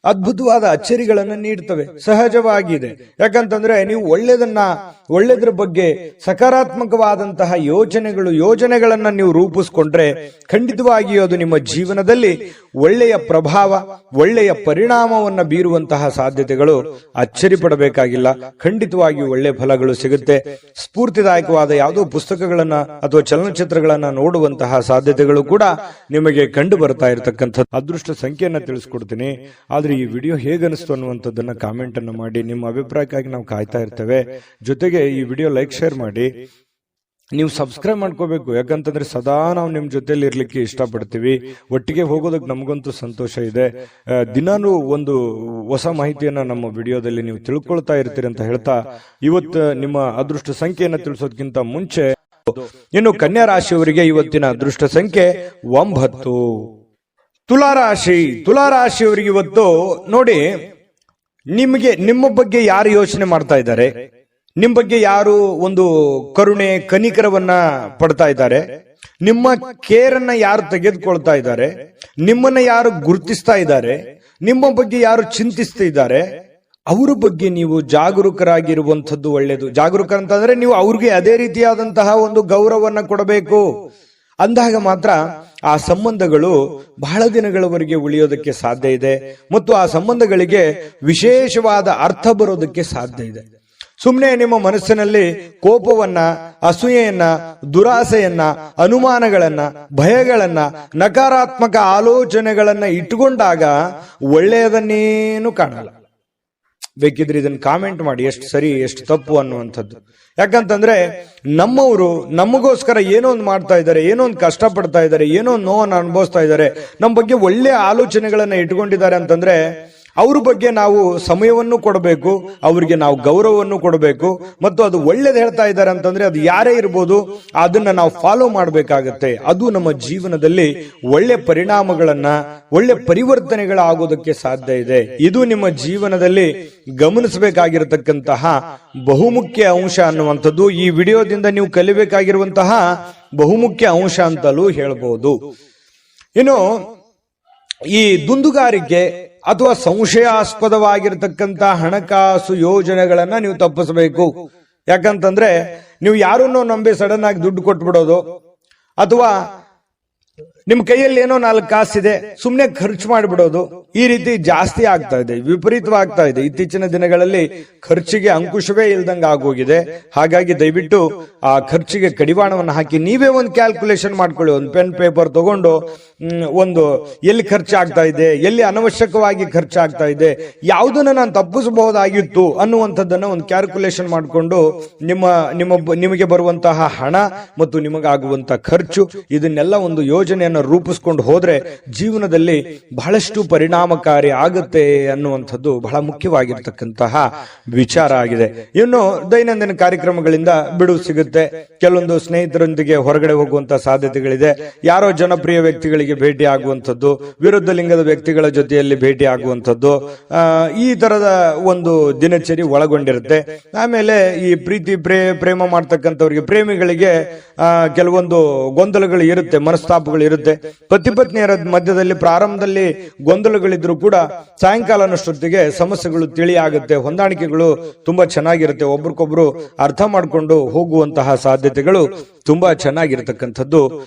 ಅದ್ಭುತವಾದ ಅಚ್ಚರಿಗಳನ್ನ ನೀಡ್ತವೆ. ಸಹಜವಾಗಿದೆ. ಯಾಕಂತಂದ್ರೆ ನೀವು ಒಳ್ಳೆದ್ರ ಬಗ್ಗೆ ಸಕಾರಾತ್ಮಕವಾದಂತಹ ಯೋಜನೆಗಳನ್ನ ನೀವು ರೂಪಿಸ್ಕೊಂಡ್ರೆ ಖಂಡಿತವಾಗಿಯೂ ಅದು ನಿಮ್ಮ ಜೀವನದಲ್ಲಿ ಒಳ್ಳೆಯ ಪ್ರಭಾವ, ಒಳ್ಳೆಯ ಪರಿಣಾಮವನ್ನ ಬೀರುವಂತಹ ಸಾಧ್ಯತೆಗಳು ಅಚ್ಚರಿ ಪಡಬೇಕಾಗಿಲ್ಲ. ಖಂಡಿತವಾಗಿಯೂ ಒಳ್ಳೆಯ ಫಲಗಳು ಸಿಗುತ್ತೆ. ಸ್ಫೂರ್ತಿದಾಯಕವಾದ ಯಾವುದೋ ಪುಸ್ತಕಗಳನ್ನ ಅಥವಾ ಚಲನಚಿತ್ರಗಳನ್ನ ನೋಡುವಂತಹ ಸಾಧ್ಯತೆಗಳು ಕೂಡ ನಿಮಗೆ ಕಂಡು ಬರ್ತಾ ಇರತಕ್ಕಂಥದ್ದು. ಅದೃಷ್ಟ ಸಂಖ್ಯೆಯನ್ನ ತಿಳಿಸ್ಕೊಡ್ತೀನಿ. ಆದ್ರೆ ಈ ವಿಡಿಯೋ ಹೇಗನಿಸ್ತು ಅನ್ನುವಂಥದ್ದನ್ನ ಕಾಮೆಂಟ್ ಅನ್ನು ಮಾಡಿ. ನಿಮ್ಮ ಅಭಿಪ್ರಾಯಕ್ಕಾಗಿ ನಾವು ಕಾಯ್ತಾ ಇರ್ತೇವೆ. ಜೊತೆಗೆ ಈ ವಿಡಿಯೋ ಲೈಕ್, ಶೇರ್ ಮಾಡಿ. ನೀವು ಸಬ್ಸ್ಕ್ರೈಬ್ ಮಾಡ್ಕೋಬೇಕು. ಯಾಕಂತಂದ್ರೆ ಸದಾ ನಾವು ನಿಮ್ ಜೊತೆಲಿ ಇರ್ಲಿಕ್ಕೆ ಇಷ್ಟಪಡ್ತೀವಿ. ಒಟ್ಟಿಗೆ ಹೋಗೋದಕ್ಕೆ ನಮಗಂತೂ ಸಂತೋಷ ಇದೆ. ದಿನಾನು ಒಂದು ಹೊಸ ಮಾಹಿತಿಯನ್ನ ನಮ್ಮ ವಿಡಿಯೋದಲ್ಲಿ ನೀವು ತಿಳ್ಕೊಳ್ತಾ ಇರ್ತೀರಿ ಅಂತ ಹೇಳ್ತಾ, ಇವತ್ತು ನಿಮ್ಮ ಅದೃಷ್ಟ ಸಂಖ್ಯೆಯನ್ನ ತಿಳಿಸೋದಕ್ಕಿಂತ ಮುಂಚೆ ಇನ್ನು ಕನ್ಯಾ ರಾಶಿಯವರಿಗೆ ಇವತ್ತಿನ ಅದೃಷ್ಟ ಸಂಖ್ಯೆ 9. ತುಲಾರಾಶಿಯವರಿಗೆ ಇವತ್ತು ನೋಡಿ, ನಿಮ್ಮ ಬಗ್ಗೆ ಯಾರು ಯೋಚನೆ ಮಾಡ್ತಾ ಇದ್ದಾರೆ, ನಿಮ್ಮ ಬಗ್ಗೆ ಯಾರು ಒಂದು ಕರುಣೆ ಕನಿಕರವನ್ನ ಪಡ್ತಾ ಇದ್ದಾರೆ, ನಿಮ್ಮ ಕೇರನ್ನ ಯಾರು ತೆಗೆದುಕೊಳ್ತಾ ಇದ್ದಾರೆ, ನಿಮ್ಮನ್ನ ಯಾರು ಗುರುತಿಸ್ತಾ ಇದ್ದಾರೆ, ನಿಮ್ಮ ಬಗ್ಗೆ ಯಾರು ಚಿಂತಿಸ್ತಾ ಇದ್ದಾರೆ, ಅವರ ಬಗ್ಗೆ ನೀವು ಜಾಗರೂಕರಾಗಿರುವಂಥದ್ದು ಒಳ್ಳೆಯದು. ಜಾಗರೂಕ ಅಂತಂದ್ರೆ ನೀವು ಅವ್ರಿಗೆ ಅದೇ ರೀತಿಯಾದಂತಹ ಒಂದು ಗೌರವವನ್ನ ಕೊಡಬೇಕು. ಅಂದಾಗ ಮಾತ್ರ ಆ ಸಂಬಂಧಗಳು ಬಹಳ ದಿನಗಳವರೆಗೆ ಉಳಿಯೋದಕ್ಕೆ ಸಾಧ್ಯ ಇದೆ ಮತ್ತು ಆ ಸಂಬಂಧಗಳಿಗೆ ವಿಶೇಷವಾದ ಅರ್ಥ ಬರೋದಕ್ಕೆ ಸಾಧ್ಯ ಇದೆ. ಸುಮ್ಮನೆ ನಿಮ್ಮ ಮನಸ್ಸಿನಲ್ಲಿ ಕೋಪವನ್ನ, ಅಸೂಯೆಯನ್ನ, ದುರಾಸೆಯನ್ನ, ಅನುಮಾನಗಳನ್ನ, ಭಯಗಳನ್ನ, ನಕಾರಾತ್ಮಕ ಆಲೋಚನೆಗಳನ್ನ ಇಟ್ಟುಕೊಂಡಾಗ ಒಳ್ಳೆಯದನ್ನೇನು ಕಾಣಲ್ಲ. ಬೇಕಿದ್ರೆ ಇದನ್ನ ಕಾಮೆಂಟ್ ಮಾಡಿ, ಎಷ್ಟು ಸರಿ ಎಷ್ಟು ತಪ್ಪು ಅನ್ನುವಂಥದ್ದು. ಯಾಕಂತಂದ್ರೆ ನಮ್ಮವರು ನಮಗೋಸ್ಕರ ಏನೋ ಒಂದು ಮಾಡ್ತಾ ಇದ್ದಾರೆ, ಏನೋ ಒಂದು ಕಷ್ಟ ಪಡ್ತಾ ಇದ್ದಾರೆ, ಏನೋ ಒಂದು ನೋವನ್ನು ಅನುಭವಿಸ್ತಾ ಇದ್ದಾರೆ, ನಮ್ಮ ಬಗ್ಗೆ ಒಳ್ಳೆಯ ಆಲೋಚನೆಗಳನ್ನ ಇಟ್ಕೊಂಡಿದ್ದಾರೆ ಅಂತಂದ್ರೆ ಅವ್ರ ಬಗ್ಗೆ ನಾವು ಸಮಯವನ್ನು ಕೊಡಬೇಕು, ಅವರಿಗೆ ನಾವು ಗೌರವವನ್ನು ಕೊಡಬೇಕು. ಮತ್ತು ಅದು ಒಳ್ಳೇದು ಹೇಳ್ತಾ ಇದ್ದಾರೆ ಅಂತಂದ್ರೆ ಅದು ಯಾರೇ ಇರ್ಬೋದು, ಅದನ್ನ ನಾವು ಫಾಲೋ ಮಾಡಬೇಕಾಗತ್ತೆ. ಅದು ನಮ್ಮ ಜೀವನದಲ್ಲಿ ಒಳ್ಳೆ ಪರಿಣಾಮಗಳನ್ನ, ಒಳ್ಳೆ ಪರಿವರ್ತನೆಗಳಾಗೋದಕ್ಕೆ ಸಾಧ್ಯ ಇದೆ. ಇದು ನಿಮ್ಮ ಜೀವನದಲ್ಲಿ ಗಮನಿಸಬೇಕಾಗಿರತಕ್ಕಂತಹ ಬಹುಮುಖ್ಯ ಅಂಶ ಅನ್ನುವಂಥದ್ದು ಈ ವಿಡಿಯೋದಿಂದ ನೀವು ಕಲಿಬೇಕಾಗಿರುವಂತಹ ಬಹುಮುಖ್ಯ ಅಂಶ ಅಂತಲೂ ಹೇಳ್ಬೋದು. ಇನ್ನು ಈ ದುಂದುಗಾರಿಕೆ ಅಥವಾ ಸಂಶಯಾಸ್ಪದವಾಗಿರತಕ್ಕಂತ ಹಣಕಾಸು ಯೋಜನೆಗಳನ್ನ ನೀವು ತಪ್ಪಿಸಬೇಕು. ಯಾಕಂತಂದ್ರೆ ನೀವು ಯಾರನ್ನೋ ನಂಬಿ ಸಡನ್ ಆಗಿ ದುಡ್ಡು ಕೊಟ್ಬಿಡೋದು, ಅಥವಾ ನಿಮ್ ಕೈಯಲ್ಲಿ ಏನೋ 4 ಕಾಸಿದೆ ಸುಮ್ನೆ ಖರ್ಚು ಮಾಡಿಬಿಡೋದು, ಈ ರೀತಿ ಜಾಸ್ತಿ ಆಗ್ತಾ ಇದೆ, ವಿಪರೀತವಾಗ್ತಾ ಇದೆ. ಇತ್ತೀಚಿನ ದಿನಗಳಲ್ಲಿ ಖರ್ಚಿಗೆ ಅಂಕುಶವೇ ಇಲ್ದಂಗ ಆಗೋಗಿದೆ. ಹಾಗಾಗಿ ದಯವಿಟ್ಟು ಆ ಖರ್ಚಿಗೆ ಕಡಿವಾಣವನ್ನು ಹಾಕಿ ನೀವೇ ಒಂದು ಕ್ಯಾಲ್ಕುಲೇಷನ್ ಮಾಡ್ಕೊಳ್ಳಿ. ಒಂದು ಪೆನ್ ಪೇಪರ್ ತಗೊಂಡು ಒಂದು ಎಲ್ಲಿ ಖರ್ಚಾಗ್ತಾ ಇದೆ, ಎಲ್ಲಿ ಅನವಶ್ಯಕವಾಗಿ ಖರ್ಚಾಗ್ತಾ ಇದೆ, ಯಾವುದನ್ನ ನಾನು ತಪ್ಪಿಸಬಹುದಾಗಿತ್ತು ಅನ್ನುವಂಥದ್ದನ್ನ ಒಂದು ಕ್ಯಾಲ್ಕುಲೇಷನ್ ಮಾಡಿಕೊಂಡು ನಿಮಗೆ ಬರುವಂತಹ ಹಣ ಮತ್ತು ನಿಮಗಾಗುವಂತಹ ಖರ್ಚು ಇದನ್ನೆಲ್ಲ ಒಂದು ಯೋಜನೆಯನ್ನು ರೀತಿಯನ್ನು ರೂಪಿಸ್ಕೊಂಡು ಹೋದ್ರೆ ಜೀವನದಲ್ಲಿ ಬಹಳಷ್ಟು ಪರಿಣಾಮಕಾರಿ ಆಗುತ್ತೆ ಅನ್ನುವಂಥದ್ದು ಬಹಳ ಮುಖ್ಯವಾಗಿರ್ತಕ್ಕಂತಹ ವಿಚಾರ ಆಗಿದೆ. ಇನ್ನು ದೈನಂದಿನ ಕಾರ್ಯಕ್ರಮಗಳಿಂದ ಬಿಡುವು ಸಿಗುತ್ತೆ. ಕೆಲವೊಂದು ಸ್ನೇಹಿತರೊಂದಿಗೆ ಹೊರಗಡೆ ಹೋಗುವಂತಹ ಸಾಧ್ಯತೆಗಳಿದೆ. ಯಾರೋ ಜನಪ್ರಿಯ ವ್ಯಕ್ತಿಗಳಿಗೆ ಭೇಟಿ ಆಗುವಂಥದ್ದು, ವಿರುದ್ಧ ಲಿಂಗದ ವ್ಯಕ್ತಿಗಳ ಜೊತೆಯಲ್ಲಿ ಭೇಟಿ ಆಗುವಂಥದ್ದು, ಈ ತರದ ಒಂದು ದಿನಚರಿ ಒಳಗೊಂಡಿರುತ್ತೆ. ಆಮೇಲೆ ಈ ಪ್ರೀತಿ ಪ್ರೇಮ ಮಾಡ್ತಕ್ಕಂಥವ್ರಿಗೆ, ಪ್ರೇಮಿಗಳಿಗೆ ಕೆಲವೊಂದು ಗೊಂದಲಗಳು ಇರುತ್ತೆ, ಮನಸ್ತಾಪಗಳು ಇರುತ್ತೆ. ಪತಿ ಪತ್ನಿಯರ ಮಧ್ಯದಲ್ಲಿ ಪ್ರಾರಂಭದಲ್ಲಿ ಗೊಂದಲಗಳಿದ್ರು ಕೂಡ ಸಾಯಂಕಾಲನಷ್ಟೊತ್ತಿಗೆ ಸಮಸ್ಯೆಗಳು ತಿಳಿಯಾಗುತ್ತೆ, ಹೊಂದಾಣಿಕೆಗಳು ತುಂಬಾ ಚೆನ್ನಾಗಿರುತ್ತೆ, ಒಬ್ರಿಗೊಬ್ರು ಅರ್ಥ ಮಾಡಿಕೊಂಡು ಹೋಗುವಂತಹ ಸಾಧ್ಯತೆಗಳು ತುಂಬಾ ಚೆನ್ನಾಗಿರ್ತಕ್ಕಂಥದ್ದು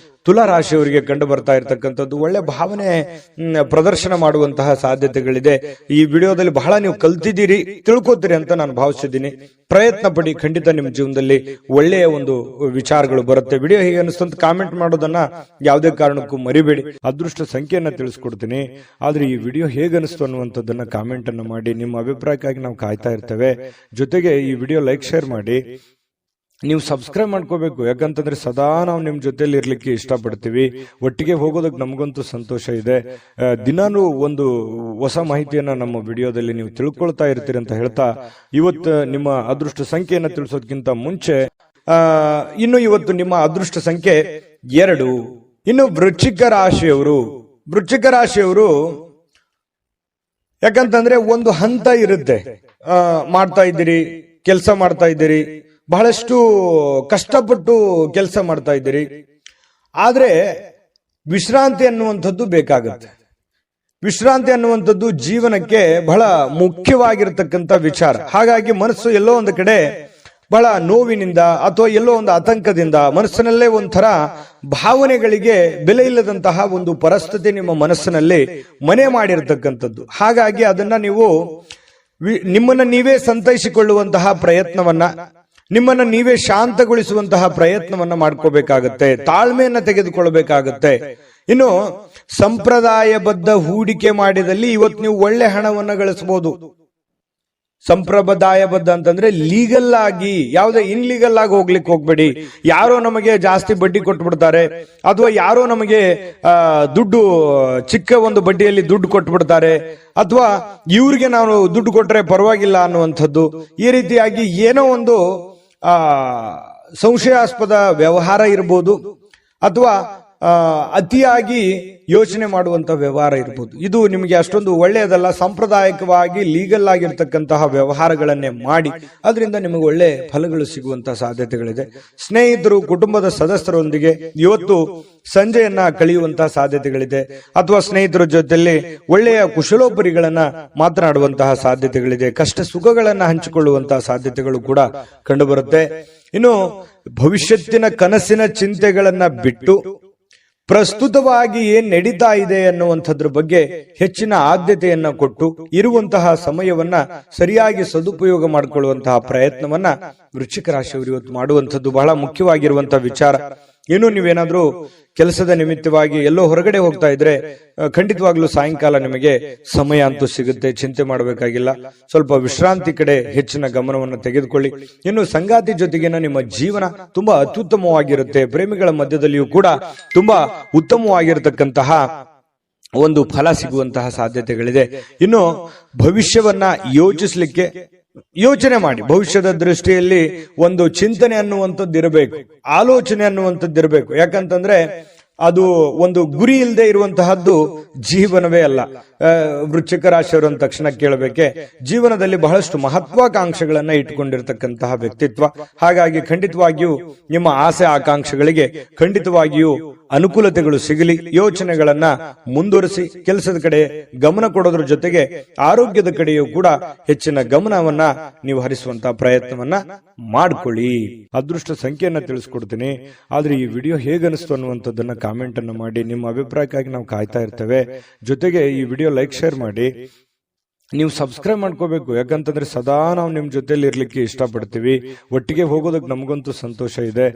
ತುಲಾ ರಾಶಿಯವರಿಗೆ ಕಂಡು ಬರ್ತಾ ಇರತಕ್ಕಂಥದ್ದು. ಒಳ್ಳೆ ಭಾವನೆ ಪ್ರದರ್ಶನ ಮಾಡುವಂತಹ ಸಾಧ್ಯತೆಗಳಿದೆ. ಈ ವಿಡಿಯೋದಲ್ಲಿ ಬಹಳ ನೀವು ಕಲ್ತಿದ್ದೀರಿ, ತಿಳ್ಕೊತೀರಿ ಅಂತ ನಾನು ಭಾವಿಸಿದ್ದೀನಿ. ಪ್ರಯತ್ನ ಪಡಿ, ಖಂಡಿತ ನಿಮ್ಮ ಜೀವನದಲ್ಲಿ ಒಳ್ಳೆಯ ಒಂದು ವಿಚಾರಗಳು ಬರುತ್ತೆ. ವಿಡಿಯೋ ಹೇಗೆ ಅನಿಸ್ತು ಅಂತ ಕಾಮೆಂಟ್ ಮಾಡೋದನ್ನ ಯಾವುದೇ ಕಾರಣಕ್ಕೂ ಮರಿಬೇಡಿ. ಅದೃಷ್ಟ ಸಂಖ್ಯೆಯನ್ನ ತಿಳಿಸ್ಕೊಡ್ತೀನಿ, ಆದ್ರೆ ಈ ವಿಡಿಯೋ ಹೇಗೆ ಅನಿಸ್ತು ಅನ್ನುವಂಥದ್ದನ್ನ ಕಾಮೆಂಟ್ ಅನ್ನು ಮಾಡಿ. ನಿಮ್ಮ ಅಭಿಪ್ರಾಯಕ್ಕಾಗಿ ನಾವು ಕಾಯ್ತಾ ಇರ್ತೇವೆ. ಜೊತೆಗೆ ಈ ವಿಡಿಯೋ ಲೈಕ್, ಶೇರ್ ಮಾಡಿ. ನೀವು ಸಬ್ಸ್ಕ್ರೈಬ್ ಮಾಡ್ಕೋಬೇಕು, ಯಾಕಂತಂದ್ರೆ ಸದಾ ನಾವು ನಿಮ್ ಜೊತೆಲಿ ಇರ್ಲಿಕ್ಕೆ ಇಷ್ಟಪಡ್ತೀವಿ. ಒಟ್ಟಿಗೆ ಹೋಗೋದಕ್ಕೆ ನಮಗಂತೂ ಸಂತೋಷ ಇದೆ. ದಿನಾನು ಒಂದು ಹೊಸ ಮಾಹಿತಿಯನ್ನ ನಮ್ಮ ವಿಡಿಯೋದಲ್ಲಿ ನೀವು ತಿಳ್ಕೊಳ್ತಾ ಇರ್ತೀರಿ ಅಂತ ಹೇಳ್ತಾ, ಇವತ್ತು ನಿಮ್ಮ ಅದೃಷ್ಟ ಸಂಖ್ಯೆಯನ್ನ ತಿಳಿಸೋದಕ್ಕಿಂತ ಮುಂಚೆ ಇನ್ನು ಇವತ್ತು ನಿಮ್ಮ ಅದೃಷ್ಟ ಸಂಖ್ಯೆ 2. ಇನ್ನು ವೃಶ್ಚಿಕ ರಾಶಿಯವರು ಯಾಕಂತಂದ್ರೆ ಒಂದು ಹಂತ ಇರುತ್ತೆ. ಮಾಡ್ತಾ ಇದ್ದೀರಿ, ಕೆಲಸ ಮಾಡ್ತಾ ಇದ್ದೀರಿ, ಬಹಳಷ್ಟು ಕಷ್ಟಪಟ್ಟು ಕೆಲಸ ಮಾಡ್ತಾ ಇದ್ದೀರಿ, ಆದ್ರೆ ವಿಶ್ರಾಂತಿ ಅನ್ನುವಂಥದ್ದು ಬೇಕಾಗುತ್ತೆ. ವಿಶ್ರಾಂತಿ ಅನ್ನುವಂಥದ್ದು ಜೀವನಕ್ಕೆ ಬಹಳ ಮುಖ್ಯವಾಗಿರತಕ್ಕಂಥ ವಿಚಾರ. ಹಾಗಾಗಿ ಮನಸ್ಸು ಎಲ್ಲೋ ಒಂದು ಕಡೆ ಬಹಳ ನೋವಿನಿಂದ ಅಥವಾ ಎಲ್ಲೋ ಒಂದು ಆತಂಕದಿಂದ, ಮನಸ್ಸಿನಲ್ಲೇ ಒಂಥರ ಭಾವನೆಗಳಿಗೆ ಬೆಲೆ ಇಲ್ಲದಂತಹ ಒಂದು ಪರಿಸ್ಥಿತಿ ನಿಮ್ಮ ಮನಸ್ಸಿನಲ್ಲಿ ಮನೆ ಮಾಡಿರ್ತಕ್ಕಂಥದ್ದು. ಹಾಗಾಗಿ ಅದನ್ನ ನೀವು ನಿಮ್ಮನ್ನ ನೀವೇ ಸಂತೈಸಿಕೊಳ್ಳುವಂತಹ ಪ್ರಯತ್ನವನ್ನ, ನಿಮ್ಮನ್ನ ನೀವೇ ಶಾಂತಗೊಳಿಸುವಂತಹ ಪ್ರಯತ್ನವನ್ನ ಮಾಡ್ಕೋಬೇಕಾಗತ್ತೆ, ತಾಳ್ಮೆಯನ್ನ ತೆಗೆದುಕೊಳ್ಬೇಕಾಗತ್ತೆ. ಇನ್ನು ಸಂಪ್ರದಾಯಬದ್ಧ ಹೂಡಿಕೆ ಮಾಡಿದಲ್ಲಿ ಇವತ್ತು ನೀವು ಒಳ್ಳೆ ಹಣವನ್ನ ಗಳಿಸಬಹುದು. ಸಂಪ್ರದಾಯಬದ್ಧ ಅಂತಂದ್ರೆ ಲೀಗಲ್ ಆಗಿ, ಯಾವುದೇ ಇನ್ಲೀಗಲ್ ಆಗಿ ಹೋಗ್ಲಿಕ್ಕೆ ಹೋಗ್ಬೇಡಿ. ಯಾರೋ ನಮಗೆ ಜಾಸ್ತಿ ಬಡ್ಡಿ ಕೊಟ್ಬಿಡ್ತಾರೆ, ಅಥವಾ ಯಾರೋ ನಮಗೆ ದುಡ್ಡು ಚಿಕ್ಕ ಒಂದು ಬಡ್ಡಿಯಲ್ಲಿ ದುಡ್ಡು ಕೊಟ್ಬಿಡ್ತಾರೆ, ಅಥವಾ ಇವ್ರಿಗೆ ನಾವು ದುಡ್ಡು ಕೊಟ್ರೆ ಪರವಾಗಿಲ್ಲ ಅನ್ನುವಂಥದ್ದು. ಈ ರೀತಿಯಾಗಿ ಏನೋ ಒಂದು ಸಂಶಯಾಸ್ಪದ ವ್ಯವಹಾರ ಇರ್ಬೋದು, ಅಥವಾ ಅತಿಯಾಗಿ ಯೋಚನೆ ಮಾಡುವಂತ ವ್ಯವಹಾರ ಇರ್ಬೋದು. ಇದು ನಿಮಗೆ ಅಷ್ಟೊಂದು ಒಳ್ಳೆಯದಲ್ಲ. ಸಾಂಪ್ರದಾಯಿಕವಾಗಿ ಲೀಗಲ್ ಆಗಿರ್ತಕ್ಕಂತಹ ವ್ಯವಹಾರಗಳನ್ನೇ ಮಾಡಿ, ಅದರಿಂದ ನಿಮಗೆ ಒಳ್ಳೆ ಫಲಗಳು ಸಿಗುವಂತಹ ಸಾಧ್ಯತೆಗಳಿದೆ. ಸ್ನೇಹಿತರು, ಕುಟುಂಬದ ಸದಸ್ಯರೊಂದಿಗೆ ಇವತ್ತು ಸಂಜೆಯನ್ನ ಕಳೆಯುವಂತಹ ಸಾಧ್ಯತೆಗಳಿದೆ, ಅಥವಾ ಸ್ನೇಹಿತರ ಜೊತೆಯಲ್ಲಿ ಒಳ್ಳೆಯ ಕುಶಲೋಪರಿಗಳನ್ನ ಮಾತನಾಡುವಂತಹ ಸಾಧ್ಯತೆಗಳಿದೆ. ಕಷ್ಟ ಸುಖಗಳನ್ನ ಹಂಚಿಕೊಳ್ಳುವಂತಹ ಸಾಧ್ಯತೆಗಳು ಕೂಡ ಕಂಡುಬರುತ್ತೆ. ಇನ್ನು ಭವಿಷ್ಯತ್ತಿನ ಕನಸಿನ ಚಿಂತೆಗಳನ್ನ ಬಿಟ್ಟು ಪ್ರಸ್ತುತವಾಗಿ ಏನ್ ನಡೀತಾ ಇದೆ ಅನ್ನುವಂಥದ್ರ ಬಗ್ಗೆ ಹೆಚ್ಚಿನ ಆದ್ಯತೆಯನ್ನ ಕೊಟ್ಟು ಇರುವಂತಹ ಸಮಯವನ್ನ ಸರಿಯಾಗಿ ಸದುಪಯೋಗ ಮಾಡಿಕೊಳ್ಳುವಂತಹ ಪ್ರಯತ್ನವನ್ನ ವೃಶ್ಚಿಕ ರಾಶಿಯವರು ಇವತ್ತು ಮಾಡುವಂಥದ್ದು ಬಹಳ ಮುಖ್ಯವಾಗಿರುವಂತಹ ವಿಚಾರ. ಇನ್ನು ನೀವೇನಾದ್ರೂ ಕೆಲಸದ ನಿಮಿತ್ತವಾಗಿ ಎಲ್ಲೋ ಹೊರಗಡೆ ಹೋಗ್ತಾ ಇದ್ರೆ ಖಂಡಿತವಾಗ್ಲೂ ಸಾಯಂಕಾಲ ನಿಮಗೆ ಸಮಯ ಅಂತೂ ಸಿಗುತ್ತೆ, ಚಿಂತೆ ಮಾಡಬೇಕಾಗಿಲ್ಲ. ಸ್ವಲ್ಪ ವಿಶ್ರಾಂತಿ ಕಡೆ ಹೆಚ್ಚಿನ ಗಮನವನ್ನು ತೆಗೆದುಕೊಳ್ಳಿ. ಇನ್ನು ಸಂಗಾತಿ ಜೊತೆಗಿನ ನಿಮ್ಮ ಜೀವನ ತುಂಬಾ ಅತ್ಯುತ್ತಮವಾಗಿರುತ್ತೆ. ಪ್ರೇಮಿಗಳ ಮಧ್ಯದಲ್ಲಿಯೂ ಕೂಡ ತುಂಬಾ ಉತ್ತಮವಾಗಿರತಕ್ಕಂತಹ ಒಂದು ಫಲ ಸಿಗುವಂತಹ ಸಾಧ್ಯತೆಗಳಿದೆ. ಇನ್ನು ಭವಿಷ್ಯವನ್ನ ಯೋಚಿಸ್ಲಿಕ್ಕೆ ಯೋಚನೆ ಮಾಡಿ. ಭವಿಷ್ಯದ ದೃಷ್ಟಿಯಲ್ಲಿ ಒಂದು ಚಿಂತನೆ ಅನ್ನುವಂಥದ್ದು ಇರಬೇಕು, ಆಲೋಚನೆ ಅನ್ನುವಂಥದ್ದು ಇರಬೇಕು. ಯಾಕಂತಂದ್ರೆ ಅದು ಒಂದು ಗುರಿ ಇಲ್ಲದೆ ಇರುವಂತಹದ್ದು ಜೀವನವೇ ಅಲ್ಲ. ವೃಶ್ಚಿಕ ರಾಶಿಯವರು ಅಂದ ತಕ್ಷಣ ಕೇಳಬೇಕೆ, ಜೀವನದಲ್ಲಿ ಬಹಳಷ್ಟು ಮಹತ್ವಾಕಾಂಕ್ಷೆಗಳನ್ನ ಇಟ್ಟುಕೊಂಡಿರ್ತಕ್ಕಂತಹ ವ್ಯಕ್ತಿತ್ವ. ಹಾಗಾಗಿ ಖಂಡಿತವಾಗಿಯೂ ನಿಮ್ಮ ಆಸೆ ಆಕಾಂಕ್ಷೆಗಳಿಗೆ ಖಂಡಿತವಾಗಿಯೂ ಅನುಕೂಲತೆಗಳು ಸಿಗಲಿ. ಯೋಚನೆಗಳನ್ನ ಮುಂದುವರಿಸಿ ಕೆಲಸದ ಕಡೆ ಗಮನ ಕೊಡೋದ್ರ ಜೊತೆಗೆ ಆರೋಗ್ಯದ ಕಡೆಯೂ ಕೂಡ ಹೆಚ್ಚಿನ ಗಮನವನ್ನ ನೀವು ಹರಿಸುವಂತಹ ಪ್ರಯತ್ನವನ್ನ ಮಾಡ್ಕೊಳ್ಳಿ. ಅದೃಷ್ಟ ಸಂಖ್ಯೆಯನ್ನ ತಿಳಿಸ್ಕೊಡ್ತೀನಿ, ಆದ್ರೆ ಈ ವಿಡಿಯೋ ಹೇಗೆ ಅನಿಸ್ತು ಅನ್ನುವಂಥದ್ದನ್ನ ಕಾಮೆಂಟ್ ಅನ್ನು ಮಾಡಿ. ನಿಮ್ಮ ಅಭಿಪ್ರಾಯಕ್ಕಾಗಿ ನಾವು ಕಾಯ್ತಾ ಇರ್ತೇವೆ. ಜೊತೆಗೆ ಈ ವಿಡಿಯೋ ಲೈಕ್, ಶೇರ್ ಮಾಡಿ. ನೀವು ಸಬ್ಸ್ಕ್ರೈಬ್ ಮಾಡ್ಕೋಬೇಕು, ಯಾಕಂತಂದ್ರೆ ಸದಾ ನಾವು ನಿಮ್ ಜೊತೆಲಿ ಇರ್ಲಿಕ್ಕೆ ಇಷ್ಟಪಡ್ತೀವಿ. ಒಟ್ಟಿಗೆ ಹೋಗೋದಕ್ಕೆ ನಮಗಂತೂ ಸಂತೋಷ ಇದೆ.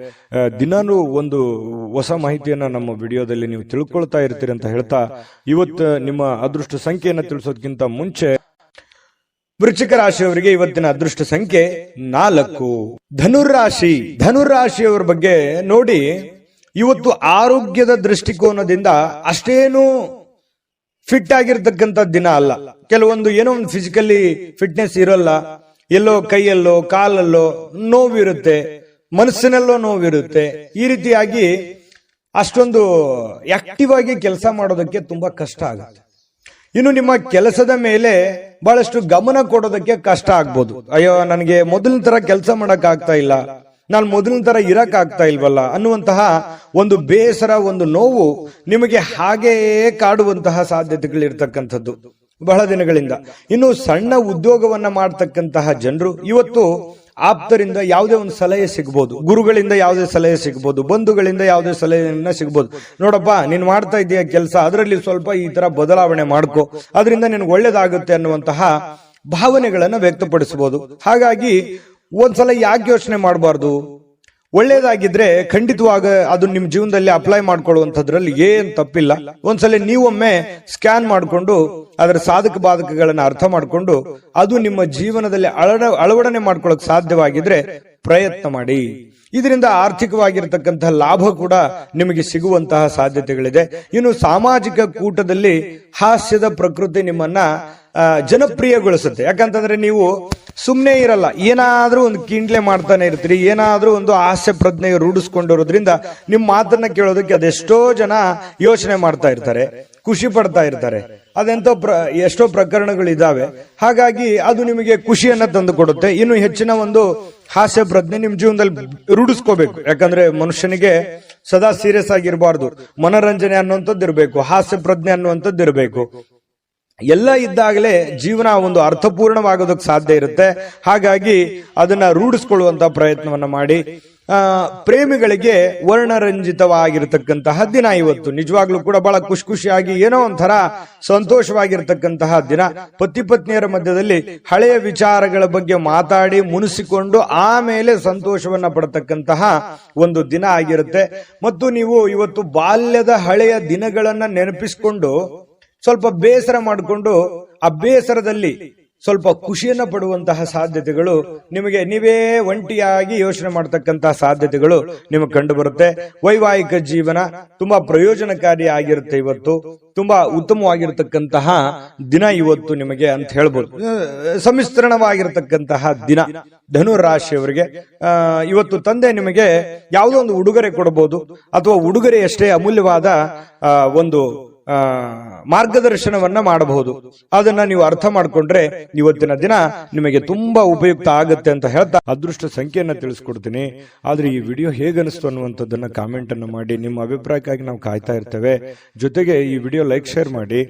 ದಿನಾನು ಒಂದು ಹೊಸ ಮಾಹಿತಿಯನ್ನ ನಮ್ಮ ವಿಡಿಯೋದಲ್ಲಿ ನೀವು ತಿಳ್ಕೊಳ್ತಾ ಇರ್ತೀರಿ ಅಂತ ಹೇಳ್ತಾ, ಇವತ್ತು ನಿಮ್ಮ ಅದೃಷ್ಟ ಸಂಖ್ಯೆಯನ್ನ ತಿಳಿಸೋದಕ್ಕಿಂತ ಮುಂಚೆ ವೃಶ್ಚಿಕ ರಾಶಿಯವರಿಗೆ ಇವತ್ತಿನ ಅದೃಷ್ಟ ಸಂಖ್ಯೆ 4. ಧನುರಾಶಿಯವರ ಬಗ್ಗೆ ನೋಡಿ, ಇವತ್ತು ಆರೋಗ್ಯದ ದೃಷ್ಟಿಕೋನದಿಂದ ಅಷ್ಟೇನು ಫಿಟ್ ಆಗಿರ್ತಕ್ಕಂಥ ದಿನ ಅಲ್ಲ. ಕೆಲವೊಂದು ಏನೋ ಒಂದು ಫಿಸಿಕಲಿ ಫಿಟ್ನೆಸ್ ಇರಲ್ಲ, ಎಲ್ಲೋ ಕೈಯಲ್ಲೋ ಕಾಲಲ್ಲೋ ನೋವಿರುತ್ತೆ, ಮನಸ್ಸಿನಲ್ಲೋ ನೋವಿರುತ್ತೆ. ಈ ರೀತಿಯಾಗಿ ಅಷ್ಟೊಂದು ಆಕ್ಟಿವ್ ಆಗಿ ಕೆಲಸ ಮಾಡೋದಕ್ಕೆ ತುಂಬಾ ಕಷ್ಟ ಆಗುತ್ತೆ. ಇನ್ನು ನಿಮ್ಮ ಕೆಲಸದ ಮೇಲೆ ಬಹಳಷ್ಟು ಗಮನ ಕೊಡೋದಕ್ಕೆ ಕಷ್ಟ ಆಗ್ಬೋದು. ಅಯ್ಯೋ, ನನಗೆ ಮೊದಲಿನ ತರ ಕೆಲಸ ಮಾಡಕ್ ಆಗ್ತಾ ಇಲ್ಲ, ನಾನು ಮೊದಲಿನ ತರ ಇರಕ್ ಆಗ್ತಾ ಇಲ್ವಲ್ಲ ಅನ್ನುವಂತಹ ಒಂದು ಬೇಸರ, ಒಂದು ನೋವು ನಿಮಗೆ ಹಾಗೆಯೇ ಕಾಡುವಂತಹ ಸಾಧ್ಯತೆಗಳಿರ್ತಕ್ಕಂಥದ್ದು ಬಹಳ ದಿನಗಳಿಂದ. ಇನ್ನು ಸಣ್ಣ ಉದ್ಯೋಗವನ್ನ ಮಾಡ್ತಕ್ಕಂತಹ ಜನರು ಇವತ್ತು ಆಪ್ತರಿಂದ ಯಾವುದೇ ಒಂದು ಸಲಹೆ ಸಿಗ್ಬೋದು, ಗುರುಗಳಿಂದ ಯಾವುದೇ ಸಲಹೆ ಸಿಗ್ಬೋದು, ಬಂಧುಗಳಿಂದ ಯಾವುದೇ ಸಲಹೆಯನ್ನ ಸಿಗ್ಬೋದು. ನೋಡಪ್ಪ, ನೀನ್ ಮಾಡ್ತಾ ಇದೀಯ ಕೆಲಸ, ಅದರಲ್ಲಿ ಸ್ವಲ್ಪ ಈ ತರ ಬದಲಾವಣೆ ಮಾಡ್ಕೋ, ಅದರಿಂದ ನಿನ್ಗೆ ಒಳ್ಳೇದಾಗುತ್ತೆ ಅನ್ನುವಂತಹ ಭಾವನೆಗಳನ್ನ ವ್ಯಕ್ತಪಡಿಸಬಹುದು. ಹಾಗಾಗಿ ಒಂದ್ಸಲ ಯಾಕೆ ಯೋಚನೆ ಮಾಡಬಾರ್ದು? ಒಳ್ಳೇದಾಗಿದ್ರೆ ಖಂಡಿತವಾಗ ಅದು ನಿಮ್ ಜೀವನದಲ್ಲಿ ಅಪ್ಲೈ ಮಾಡ್ಕೊಳ್ಳುವಂಥದ್ರಲ್ಲಿ ಏನ್ ತಪ್ಪಿಲ್ಲ. ಒಂದ್ಸಲ ನೀವೊಮ್ಮೆ ಸ್ಕ್ಯಾನ್ ಮಾಡಿಕೊಂಡು ಅದರ ಸಾಧಕ ಬಾಧಕಗಳನ್ನ ಅರ್ಥ ಮಾಡಿಕೊಂಡು ಅದು ನಿಮ್ಮ ಜೀವನದಲ್ಲಿ ಅಳವಡನೆ ಮಾಡ್ಕೊಳ್ಳೋಕೆ ಸಾಧ್ಯವಾಗಿದ್ರೆ ಪ್ರಯತ್ನ ಮಾಡಿ. ಇದರಿಂದ ಆರ್ಥಿಕವಾಗಿರ್ತಕ್ಕಂತಹ ಲಾಭ ಕೂಡ ನಿಮಗೆ ಸಿಗುವಂತಹ ಸಾಧ್ಯತೆಗಳಿದೆ. ಇನ್ನು ಸಾಮಾಜಿಕ ಕೂಟದಲ್ಲಿ ಹಾಸ್ಯದ ಪ್ರಕೃತಿ ನಿಮ್ಮನ್ನ ಜನಪ್ರಿಯಗೊಳಿಸುತ್ತೆ. ಯಾಕಂತಂದ್ರೆ ನೀವು ಸುಮ್ಮನೆ ಇರಲ್ಲ, ಏನಾದ್ರೂ ಒಂದು ಕಿಂಡ್ಲೆ ಮಾಡ್ತಾನೆ ಇರ್ತೀರಿ, ಏನಾದ್ರೂ ಒಂದು ಹಾಸ್ಯ ಪ್ರಜ್ಞೆ ರೂಢಿಸ್ಕೊಂಡಿರೋದ್ರಿಂದ ನಿಮ್ಮ ಮಾತನ್ನ ಕೇಳೋದಕ್ಕೆ ಅದೆಷ್ಟೋ ಜನ ಯೋಚನೆ ಮಾಡ್ತಾ ಇರ್ತಾರೆ, ಖುಷಿ ಪಡ್ತಾ ಇರ್ತಾರೆ. ಅದೆಂತೋ ಎಷ್ಟೋ ಪ್ರಕರಣಗಳಿದಾವೆ. ಹಾಗಾಗಿ ಅದು ನಿಮಗೆ ಖುಷಿಯನ್ನ ತಂದು ಕೊಡುತ್ತೆ. ಇನ್ನು ಹೆಚ್ಚಿನ ಒಂದು ಹಾಸ್ಯ ಪ್ರಜ್ಞೆ ನಿಮ್ ಜೀವನದಲ್ಲಿ ರೂಢಿಸ್ಕೋಬೇಕು. ಯಾಕಂದ್ರೆ ಮನುಷ್ಯನಿಗೆ ಸದಾ ಸೀರಿಯಸ್ ಆಗಿರಬಾರ್ದು, ಮನೋರಂಜನೆ ಅನ್ನುವಂಥದ್ದು ಇರಬೇಕು, ಹಾಸ್ಯ ಪ್ರಜ್ಞೆ ಅನ್ನುವಂಥದ್ದು ಇರಬೇಕು. ಎಲ್ಲ ಇದ್ದಾಗಲೇ ಜೀವನ ಒಂದು ಅರ್ಥಪೂರ್ಣವಾಗೋದಕ್ಕೆ ಸಾಧ್ಯ ಇರುತ್ತೆ. ಹಾಗಾಗಿ ಅದನ್ನ ರೂಢಿಸ್ಕೊಳ್ಳುವಂತ ಪ್ರಯತ್ನವನ್ನ ಮಾಡಿ. ಪ್ರೇಮಿಗಳಿಗೆ ವರ್ಣರಂಜಿತವಾಗಿರತಕ್ಕಂತಹ ದಿನ ಇವತ್ತು. ನಿಜವಾಗ್ಲೂ ಕೂಡ ಬಹಳ ಖುಷಿಯಾಗಿ ಏನೋ ಒಂಥರ ಸಂತೋಷವಾಗಿರ್ತಕ್ಕಂತಹ ದಿನ. ಪತಿ ಪತ್ನಿಯರ ಮಧ್ಯದಲ್ಲಿ ಹಳೆಯ ವಿಚಾರಗಳ ಬಗ್ಗೆ ಮಾತಾಡಿ ಮುನಿಸಿಕೊಂಡು ಆಮೇಲೆ ಸಂತೋಷವನ್ನ ಪಡತಕ್ಕಂತಹ ಒಂದು ದಿನ ಆಗಿರುತ್ತೆ. ಮತ್ತು ನೀವು ಇವತ್ತು ಬಾಲ್ಯದ ಹಳೆಯ ದಿನಗಳನ್ನ ನೆನಪಿಸಿಕೊಂಡು ಸ್ವಲ್ಪ ಬೇಸರ ಮಾಡಿಕೊಂಡು ಆ ಬೇಸರದಲ್ಲಿ ಸ್ವಲ್ಪ ಖುಷಿಯನ್ನ ಪಡುವಂತಹ ಸಾಧ್ಯತೆಗಳು ನಿಮಗೆ, ನೀವೇ ಒಂಟಿಯಾಗಿ ಯೋಚನೆ ಮಾಡತಕ್ಕಂತಹ ಸಾಧ್ಯತೆಗಳು ನಿಮಗೆ ಕಂಡು ಬರುತ್ತೆ. ವೈವಾಹಿಕ ಜೀವನ ತುಂಬಾ ಪ್ರಯೋಜನಕಾರಿ ಆಗಿರುತ್ತೆ. ಇವತ್ತು ತುಂಬಾ ಉತ್ತಮವಾಗಿರತಕ್ಕಂತಹ ದಿನ ಇವತ್ತು ನಿಮಗೆ ಅಂತ ಹೇಳ್ಬೋದು. ಸಮ್ಮಿಶ್ರಣವಾಗಿರತಕ್ಕಂತಹ ದಿನ ಧನು ರಾಶಿಯವರಿಗೆ. ಇವತ್ತು ತಂದೆ ನಿಮಗೆ ಯಾವುದೋ ಒಂದು ಉಡುಗೊರೆ ಕೊಡಬಹುದು, ಅಥವಾ ಉಡುಗೊರೆಯಷ್ಟೇ ಅಮೂಲ್ಯವಾದ ಒಂದು ಮಾರ್ಗದರ್ಶನವನ್ನ ಮಾಡಬಹುದು. ಅದನ್ನ ನೀವು ಅರ್ಥ ಮಾಡ್ಕೊಂಡ್ರೆ ಇವತ್ತಿನ ದಿನ ನಿಮಗೆ ತುಂಬಾ ಉಪಯುಕ್ತ ಆಗುತ್ತೆ ಅಂತ ಹೇಳ್ತಾ ಅದೃಷ್ಟ ಸಂಖ್ಯೆಯನ್ನ ತಿಳಿಸ್ಕೊಡ್ತೀನಿ. ಆದ್ರೆ ಈ ವಿಡಿಯೋ ಹೇಗನಿಸ್ತು ಅನ್ನುವಂಥದ್ದನ್ನ ಕಾಮೆಂಟ್ ಅನ್ನು ಮಾಡಿ. ನಿಮ್ಮ ಅಭಿಪ್ರಾಯಕ್ಕಾಗಿ ನಾವು ಕಾಯ್ತಾ ಇರ್ತೇವೆ. ಜೊತೆಗೆ ಈ ವಿಡಿಯೋ ಲೈಕ್, ಶೇರ್ ಮಾಡಿ.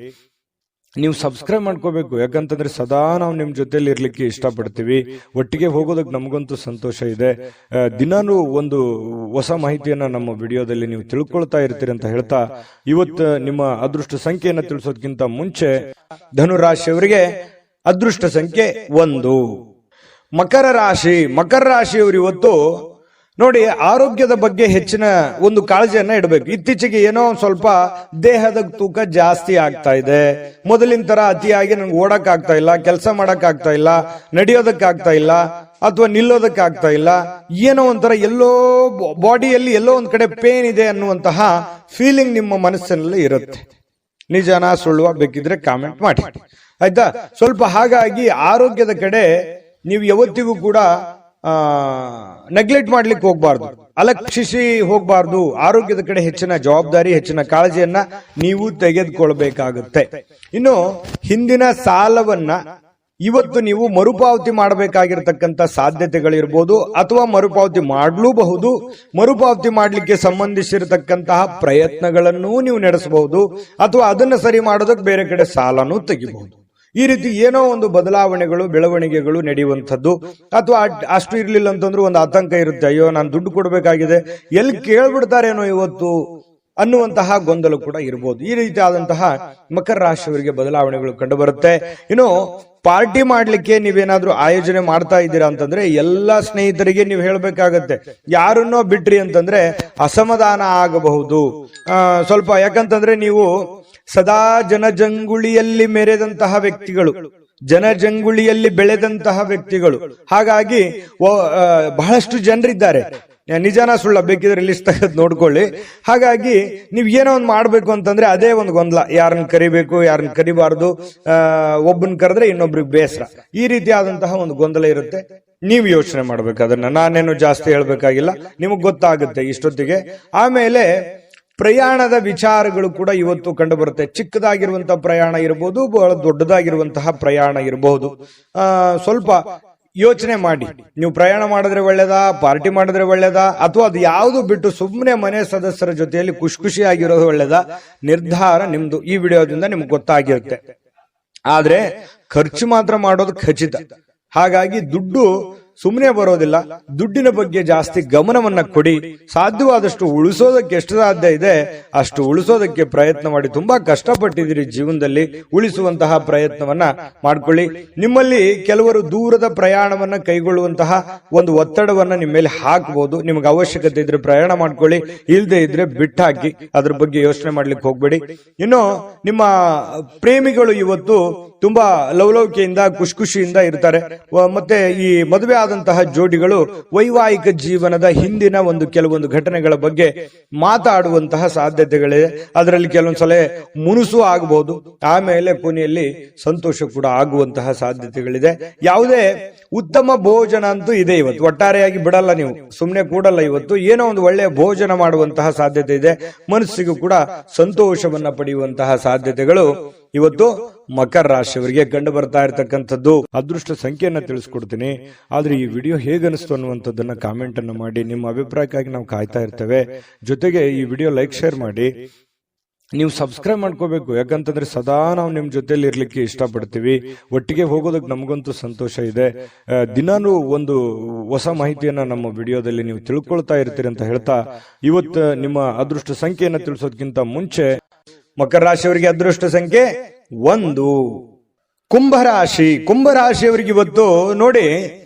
ನೀವು ಸಬ್ಸ್ಕ್ರೈಬ್ ಮಾಡ್ಕೋಬೇಕು. ಯಾಕಂತಂದ್ರೆ ಸದಾ ನಾವು ನಿಮ್ ಜೊತೆಲಿ ಇರ್ಲಿಕ್ಕೆ ಇಷ್ಟಪಡ್ತೀವಿ. ಒಟ್ಟಿಗೆ ಹೋಗೋದಕ್ಕೆ ನಮಗಂತೂ ಸಂತೋಷ ಇದೆ. ದಿನಾನು ಒಂದು ಹೊಸ ಮಾಹಿತಿಯನ್ನ ನಮ್ಮ ವಿಡಿಯೋದಲ್ಲಿ ನೀವು ತಿಳ್ಕೊಳ್ತಾ ಇರ್ತೀರಿ ಅಂತ ಹೇಳ್ತಾ, ಇವತ್ತು ನಿಮ್ಮ ಅದೃಷ್ಟ ಸಂಖ್ಯೆಯನ್ನ ತಿಳಿಸೋದಕ್ಕಿಂತ ಮುಂಚೆ ಧನು ರಾಶಿಯವರಿಗೆ ಅದೃಷ್ಟ ಸಂಖ್ಯೆ 1. ಮಕರ ರಾಶಿ. ಮಕರ ರಾಶಿಯವರು ಇವತ್ತು ನೋಡಿ, ಆರೋಗ್ಯದ ಬಗ್ಗೆ ಹೆಚ್ಚಿನ ಒಂದು ಕಾಳಜಿಯನ್ನ ಇಡಬೇಕು. ಇತ್ತೀಚೆಗೆ ಏನೋ ಸ್ವಲ್ಪ ದೇಹದ ತೂಕ ಜಾಸ್ತಿ ಆಗ್ತಾ ಇದೆ. ಮೊದಲಿನ ತರ ಅತಿಯಾಗಿ ನಂಗೆ ಓಡಕ್ ಆಗ್ತಾ ಇಲ್ಲ, ಕೆಲಸ ಮಾಡಕ್ ಆಗ್ತಾ ಇಲ್ಲ, ನಡೆಯೋದಕ್ಕಾಗ್ತಾ ಇಲ್ಲ, ಅಥವಾ ನಿಲ್ಲೋದಕ್ಕಾಗ್ತಾ ಇಲ್ಲ. ಏನೋ ಒಂಥರ ಎಲ್ಲೋ ಬಾಡಿಯಲ್ಲಿ ಎಲ್ಲೋ ಒಂದ್ ಕಡೆ ಪೇನ್ ಇದೆ ಅನ್ನುವಂತಹ ಫೀಲಿಂಗ್ ನಿಮ್ಮ ಮನಸ್ಸಿನಲ್ಲಿ ಇರುತ್ತೆ. ನಿಜನಾ ಸುಳ್ಳುವ ಬೇಕಿದ್ರೆ ಕಾಮೆಂಟ್ ಮಾಡಿ, ಆಯ್ತಾ? ಸ್ವಲ್ಪ ಹಾಗಾಗಿ ಆರೋಗ್ಯದ ಕಡೆ ನೀವು ಯಾವತ್ತಿಗೂ ಕೂಡ ನೆಗ್ಲೆಕ್ಟ್ ಮಾಡ್ಲಿಕ್ಕೆ ಹೋಗ್ಬಾರ್ದು, ಅಲಕ್ಷಿಸಿ ಹೋಗ್ಬಾರ್ದು. ಆರೋಗ್ಯದ ಕಡೆ ಹೆಚ್ಚಿನ ಜವಾಬ್ದಾರಿ, ಹೆಚ್ಚಿನ ಕಾಳಜಿಯನ್ನ ನೀವು ತೆಗೆದುಕೊಳ್ಬೇಕಾಗುತ್ತೆ. ಇನ್ನು ಹಿಂದಿನ ಸಾಲವನ್ನ ಇವತ್ತು ನೀವು ಮರುಪಾವತಿ ಮಾಡಬೇಕಾಗಿರ್ತಕ್ಕಂಥ ಸಾಧ್ಯತೆಗಳಿರ್ಬೋದು, ಅಥವಾ ಮರುಪಾವತಿ ಮಾಡಲೂಬಹುದು. ಮರುಪಾವತಿ ಮಾಡಲಿಕ್ಕೆ ಸಂಬಂಧಿಸಿರತಕ್ಕಂತಹ ಪ್ರಯತ್ನಗಳನ್ನೂ ನೀವು ನಡೆಸಬಹುದು, ಅಥವಾ ಅದನ್ನ ಸರಿ ಮಾಡೋದಕ್ಕೆ ಬೇರೆ ಕಡೆ ಸಾಲನೂ ತೆಗಿಬಹುದು. ಈ ರೀತಿ ಏನೋ ಒಂದು ಬದಲಾವಣೆಗಳು, ಬೆಳವಣಿಗೆಗಳು ನಡೆಯುವಂಥದ್ದು. ಅಥವಾ ಅಷ್ಟು ಇರ್ಲಿಲ್ಲ ಅಂತಂದ್ರೂ ಒಂದು ಆತಂಕ ಇರುತ್ತೆ, ಅಯ್ಯೋ ನಾನು ದುಡ್ಡು ಕೊಡಬೇಕಾಗಿದೆ, ಎಲ್ಲಿ ಕೇಳ್ಬಿಡ್ತಾರೇನೋ ಇವತ್ತು ಅನ್ನುವಂತಹ ಗೊಂದಲ ಕೂಡ ಇರಬಹುದು. ಈ ರೀತಿ ಆದಂತಹ ಮಕರ ರಾಶಿಯವರಿಗೆ ಬದಲಾವಣೆಗಳು ಕಂಡು ಬರುತ್ತೆ. ಇನ್ನು ಪಾರ್ಟಿ ಮಾಡ್ಲಿಕ್ಕೆ ನೀವೇನಾದ್ರೂ ಆಯೋಜನೆ ಮಾಡ್ತಾ ಇದ್ದೀರಾ ಅಂತಂದ್ರೆ ಎಲ್ಲಾ ಸ್ನೇಹಿತರಿಗೆ ನೀವು ಹೇಳ್ಬೇಕಾಗತ್ತೆ. ಯಾರನ್ನೋ ಬಿಟ್ರಿ ಅಂತಂದ್ರೆ ಅಸಮಾಧಾನ ಆಗಬಹುದು ಸ್ವಲ್ಪ. ಯಾಕಂತಂದ್ರೆ ನೀವು ಸದಾ ಜನಜಂಗುಳಿಯಲ್ಲಿ ಮೆರೆದಂತಹ ವ್ಯಕ್ತಿಗಳು, ಜನಜಂಗುಳಿಯಲ್ಲಿ ಬೆಳೆದಂತಹ ವ್ಯಕ್ತಿಗಳು. ಹಾಗಾಗಿ ಬಹಳಷ್ಟು ಜನರಿದ್ದಾರೆ. ನಿಜಾನ ಸುಳ್ಳ ಬೇಕಿದ್ರೆ ಲಿಸ್ಟ್ ತೆಗೆದು ನೋಡ್ಕೊಳ್ಳಿ. ಹಾಗಾಗಿ ನೀವ್ ಏನೋ ಒಂದು ಮಾಡ್ಬೇಕು ಅಂತಂದ್ರೆ ಅದೇ ಒಂದು ಗೊಂದಲ, ಯಾರನ್ನ ಕರಿಬೇಕು ಯಾರನ್ನ ಕರಿಬಾರ್ದು, ಒಬ್ಬನ್ ಕರೆದ್ರೆ ಇನ್ನೊಬ್ರಿಗೆ ಬೇಸರ, ಈ ರೀತಿಯಾದಂತಹ ಒಂದು ಗೊಂದಲ ಇರುತ್ತೆ. ನೀವು ಯೋಚನೆ ಮಾಡ್ಬೇಕು ಅದನ್ನ, ನಾನೇನು ಜಾಸ್ತಿ ಹೇಳ್ಬೇಕಾಗಿಲ್ಲ, ನಿಮಗ್ ಗೊತ್ತಾಗುತ್ತೆ ಇಷ್ಟೊತ್ತಿಗೆ. ಆಮೇಲೆ ಪ್ರಯಾಣದ ವಿಚಾರಗಳು ಕೂಡ ಇವತ್ತು ಕಂಡು ಬರುತ್ತೆ. ಚಿಕ್ಕದಾಗಿರುವಂತಹ ಪ್ರಯಾಣ ಇರಬಹುದು, ಬಹಳ ದೊಡ್ಡದಾಗಿರುವಂತಹ ಪ್ರಯಾಣ ಇರಬಹುದು. ಸ್ವಲ್ಪ ಯೋಚನೆ ಮಾಡಿ, ನೀವು ಪ್ರಯಾಣ ಮಾಡಿದ್ರೆ ಒಳ್ಳೇದಾ, ಪಾರ್ಟಿ ಮಾಡಿದ್ರೆ ಒಳ್ಳೇದಾ, ಅಥವಾ ಅದು ಯಾವುದು ಬಿಟ್ಟು ಸುಮ್ಮನೆ ಮನೆ ಸದಸ್ಯರ ಜೊತೆಯಲ್ಲಿ ಖುಷಿಯಾಗಿರೋದು ಒಳ್ಳೇದಾ, ನಿರ್ಧಾರ ನಿಮ್ದು. ಈ ವಿಡಿಯೋದಿಂದ ನಿಮ್ಗೆ ಗೊತ್ತಾಗಿರುತ್ತೆ. ಆದ್ರೆ ಖರ್ಚು ಮಾತ್ರ ಮಾಡೋದು ಖಚಿತ. ಹಾಗಾಗಿ ದುಡ್ಡು ಸುಮ್ಮನೆ ಬರೋದಿಲ್ಲ, ದುಡ್ಡಿನ ಬಗ್ಗೆ ಜಾಸ್ತಿ ಗಮನವನ್ನ ಕೊಡಿ. ಸಾಧ್ಯವಾದಷ್ಟು ಉಳಿಸೋದಕ್ಕೆ ಎಷ್ಟು ಸಾಧ್ಯ ಇದೆ ಅಷ್ಟು ಉಳಿಸೋದಕ್ಕೆ ಪ್ರಯತ್ನ ಮಾಡಿ. ತುಂಬಾ ಕಷ್ಟಪಟ್ಟಿದ್ದೀರಿ ಜೀವನದಲ್ಲಿ, ಉಳಿಸುವಂತಹ ಪ್ರಯತ್ನವನ್ನ ಮಾಡ್ಕೊಳ್ಳಿ. ನಿಮ್ಮಲ್ಲಿ ಕೆಲವರು ದೂರದ ಪ್ರಯಾಣವನ್ನ ಕೈಗೊಳ್ಳುವಂತಹ ಒಂದು ಒತ್ತಡವನ್ನ ನಿಮ್ಮ ಮೇಲೆ ಹಾಕಬಹುದು. ನಿಮ್ಗೆ ಅವಶ್ಯಕತೆ ಇದ್ರೆ ಪ್ರಯಾಣ ಮಾಡ್ಕೊಳ್ಳಿ, ಇಲ್ಲದೆ ಇದ್ರೆ ಬಿಟ್ಟಾಕಿ, ಅದ್ರ ಬಗ್ಗೆ ಯೋಚನೆ ಮಾಡ್ಲಿಕ್ಕೆ ಹೋಗ್ಬೇಡಿ. ಇನ್ನು ನಿಮ್ಮ ಪ್ರೇಮಿಗಳು ಇವತ್ತು ತುಂಬಾ ಲವಲವಿಕೆಯಿಂದ ಖುಷಿಯಿಂದ ಇರ್ತಾರೆ. ಮತ್ತೆ ಈ ಮದುವೆ ಆದಂತಹ ಜೋಡಿಗಳು ವೈವಾಹಿಕ ಜೀವನದ ಹಿಂದಿನ ಒಂದು ಕೆಲವೊಂದು ಘಟನೆಗಳ ಬಗ್ಗೆ ಮಾತಾಡುವಂತಹ ಸಾಧ್ಯತೆಗಳಿದೆ. ಅದರಲ್ಲಿ ಕೆಲವೊಂದ್ಸಲ ಮುನುಸು ಆಗಬಹುದು, ಆಮೇಲೆ ಕೊನೆಯಲ್ಲಿ ಸಂತೋಷ ಕೂಡ ಆಗುವಂತಹ ಸಾಧ್ಯತೆಗಳಿದೆ. ಯಾವುದೇ ಉತ್ತಮ ಭೋಜನ ಅಂತೂ ಇದೆ ಇವತ್ತು, ಒಟ್ಟಾರೆಯಾಗಿ ಬಿಡಲ್ಲ, ನೀವು ಸುಮ್ಮನೆ ಕೂಡಲ್ಲ. ಇವತ್ತು ಏನೋ ಒಂದು ಒಳ್ಳೆಯ ಭೋಜನ ಮಾಡುವಂತಹ ಸಾಧ್ಯತೆ ಇದೆ. ಮನಸ್ಸಿಗೂ ಕೂಡ ಸಂತೋಷವನ್ನ ಪಡೆಯುವಂತಹ ಸಾಧ್ಯತೆಗಳು ಇವತ್ತು ಮಕರ ರಾಶಿಯವರಿಗೆ ಕಂಡು ಬರ್ತಾ ಇರತಕ್ಕಂಥದ್ದು. ಅದೃಷ್ಟ ಸಂಖ್ಯೆಯನ್ನ ತಿಳಿಸ್ಕೊಡ್ತೀನಿ. ಆದ್ರೆ ಈ ವಿಡಿಯೋ ಹೇಗನಿಸ್ತು ಅನ್ನುವಂಥದ್ದನ್ನ ಕಾಮೆಂಟ್ ಅನ್ನು ಮಾಡಿ. ನಿಮ್ಮ ಅಭಿಪ್ರಾಯಕ್ಕಾಗಿ ನಾವು ಕಾಯ್ತಾ ಇರ್ತೇವೆ. ಜೊತೆಗೆ ಈ ವಿಡಿಯೋ ಲೈಕ್ ಶೇರ್ ಮಾಡಿ. ನೀವು ಸಬ್ಸ್ಕ್ರೈಬ್ ಮಾಡ್ಕೋಬೇಕು, ಯಾಕಂತಂದ್ರೆ ಸದಾ ನಾವು ನಿಮ್ ಜೊತೆಲಿ ಇರ್ಲಿಕ್ಕೆ ಇಷ್ಟಪಡ್ತೀವಿ. ಒಟ್ಟಿಗೆ ಹೋಗೋದಕ್ಕೆ ನಮಗಂತೂ ಸಂತೋಷ ಇದೆ. ದಿನಾನು ಒಂದು ಹೊಸ ಮಾಹಿತಿಯನ್ನ ನಮ್ಮ ವಿಡಿಯೋದಲ್ಲಿ ನೀವು ತಿಳ್ಕೊಳ್ತಾ ಇರ್ತೀರಿ ಅಂತ ಹೇಳ್ತಾ, ಇವತ್ತು ನಿಮ್ಮ ಅದೃಷ್ಟ ಸಂಖ್ಯೆಯನ್ನ ತಿಳಿಸೋದಕ್ಕಿಂತ ಮುಂಚೆ ಮಕರ ರಾಶಿಯವರಿಗೆ ಅದೃಷ್ಟ ಸಂಖ್ಯೆ 1. ಕುಂಭರಾಶಿ. ಕುಂಭರಾಶಿಯವರಿಗೆ ಇವತ್ತು ನೋಡಿ,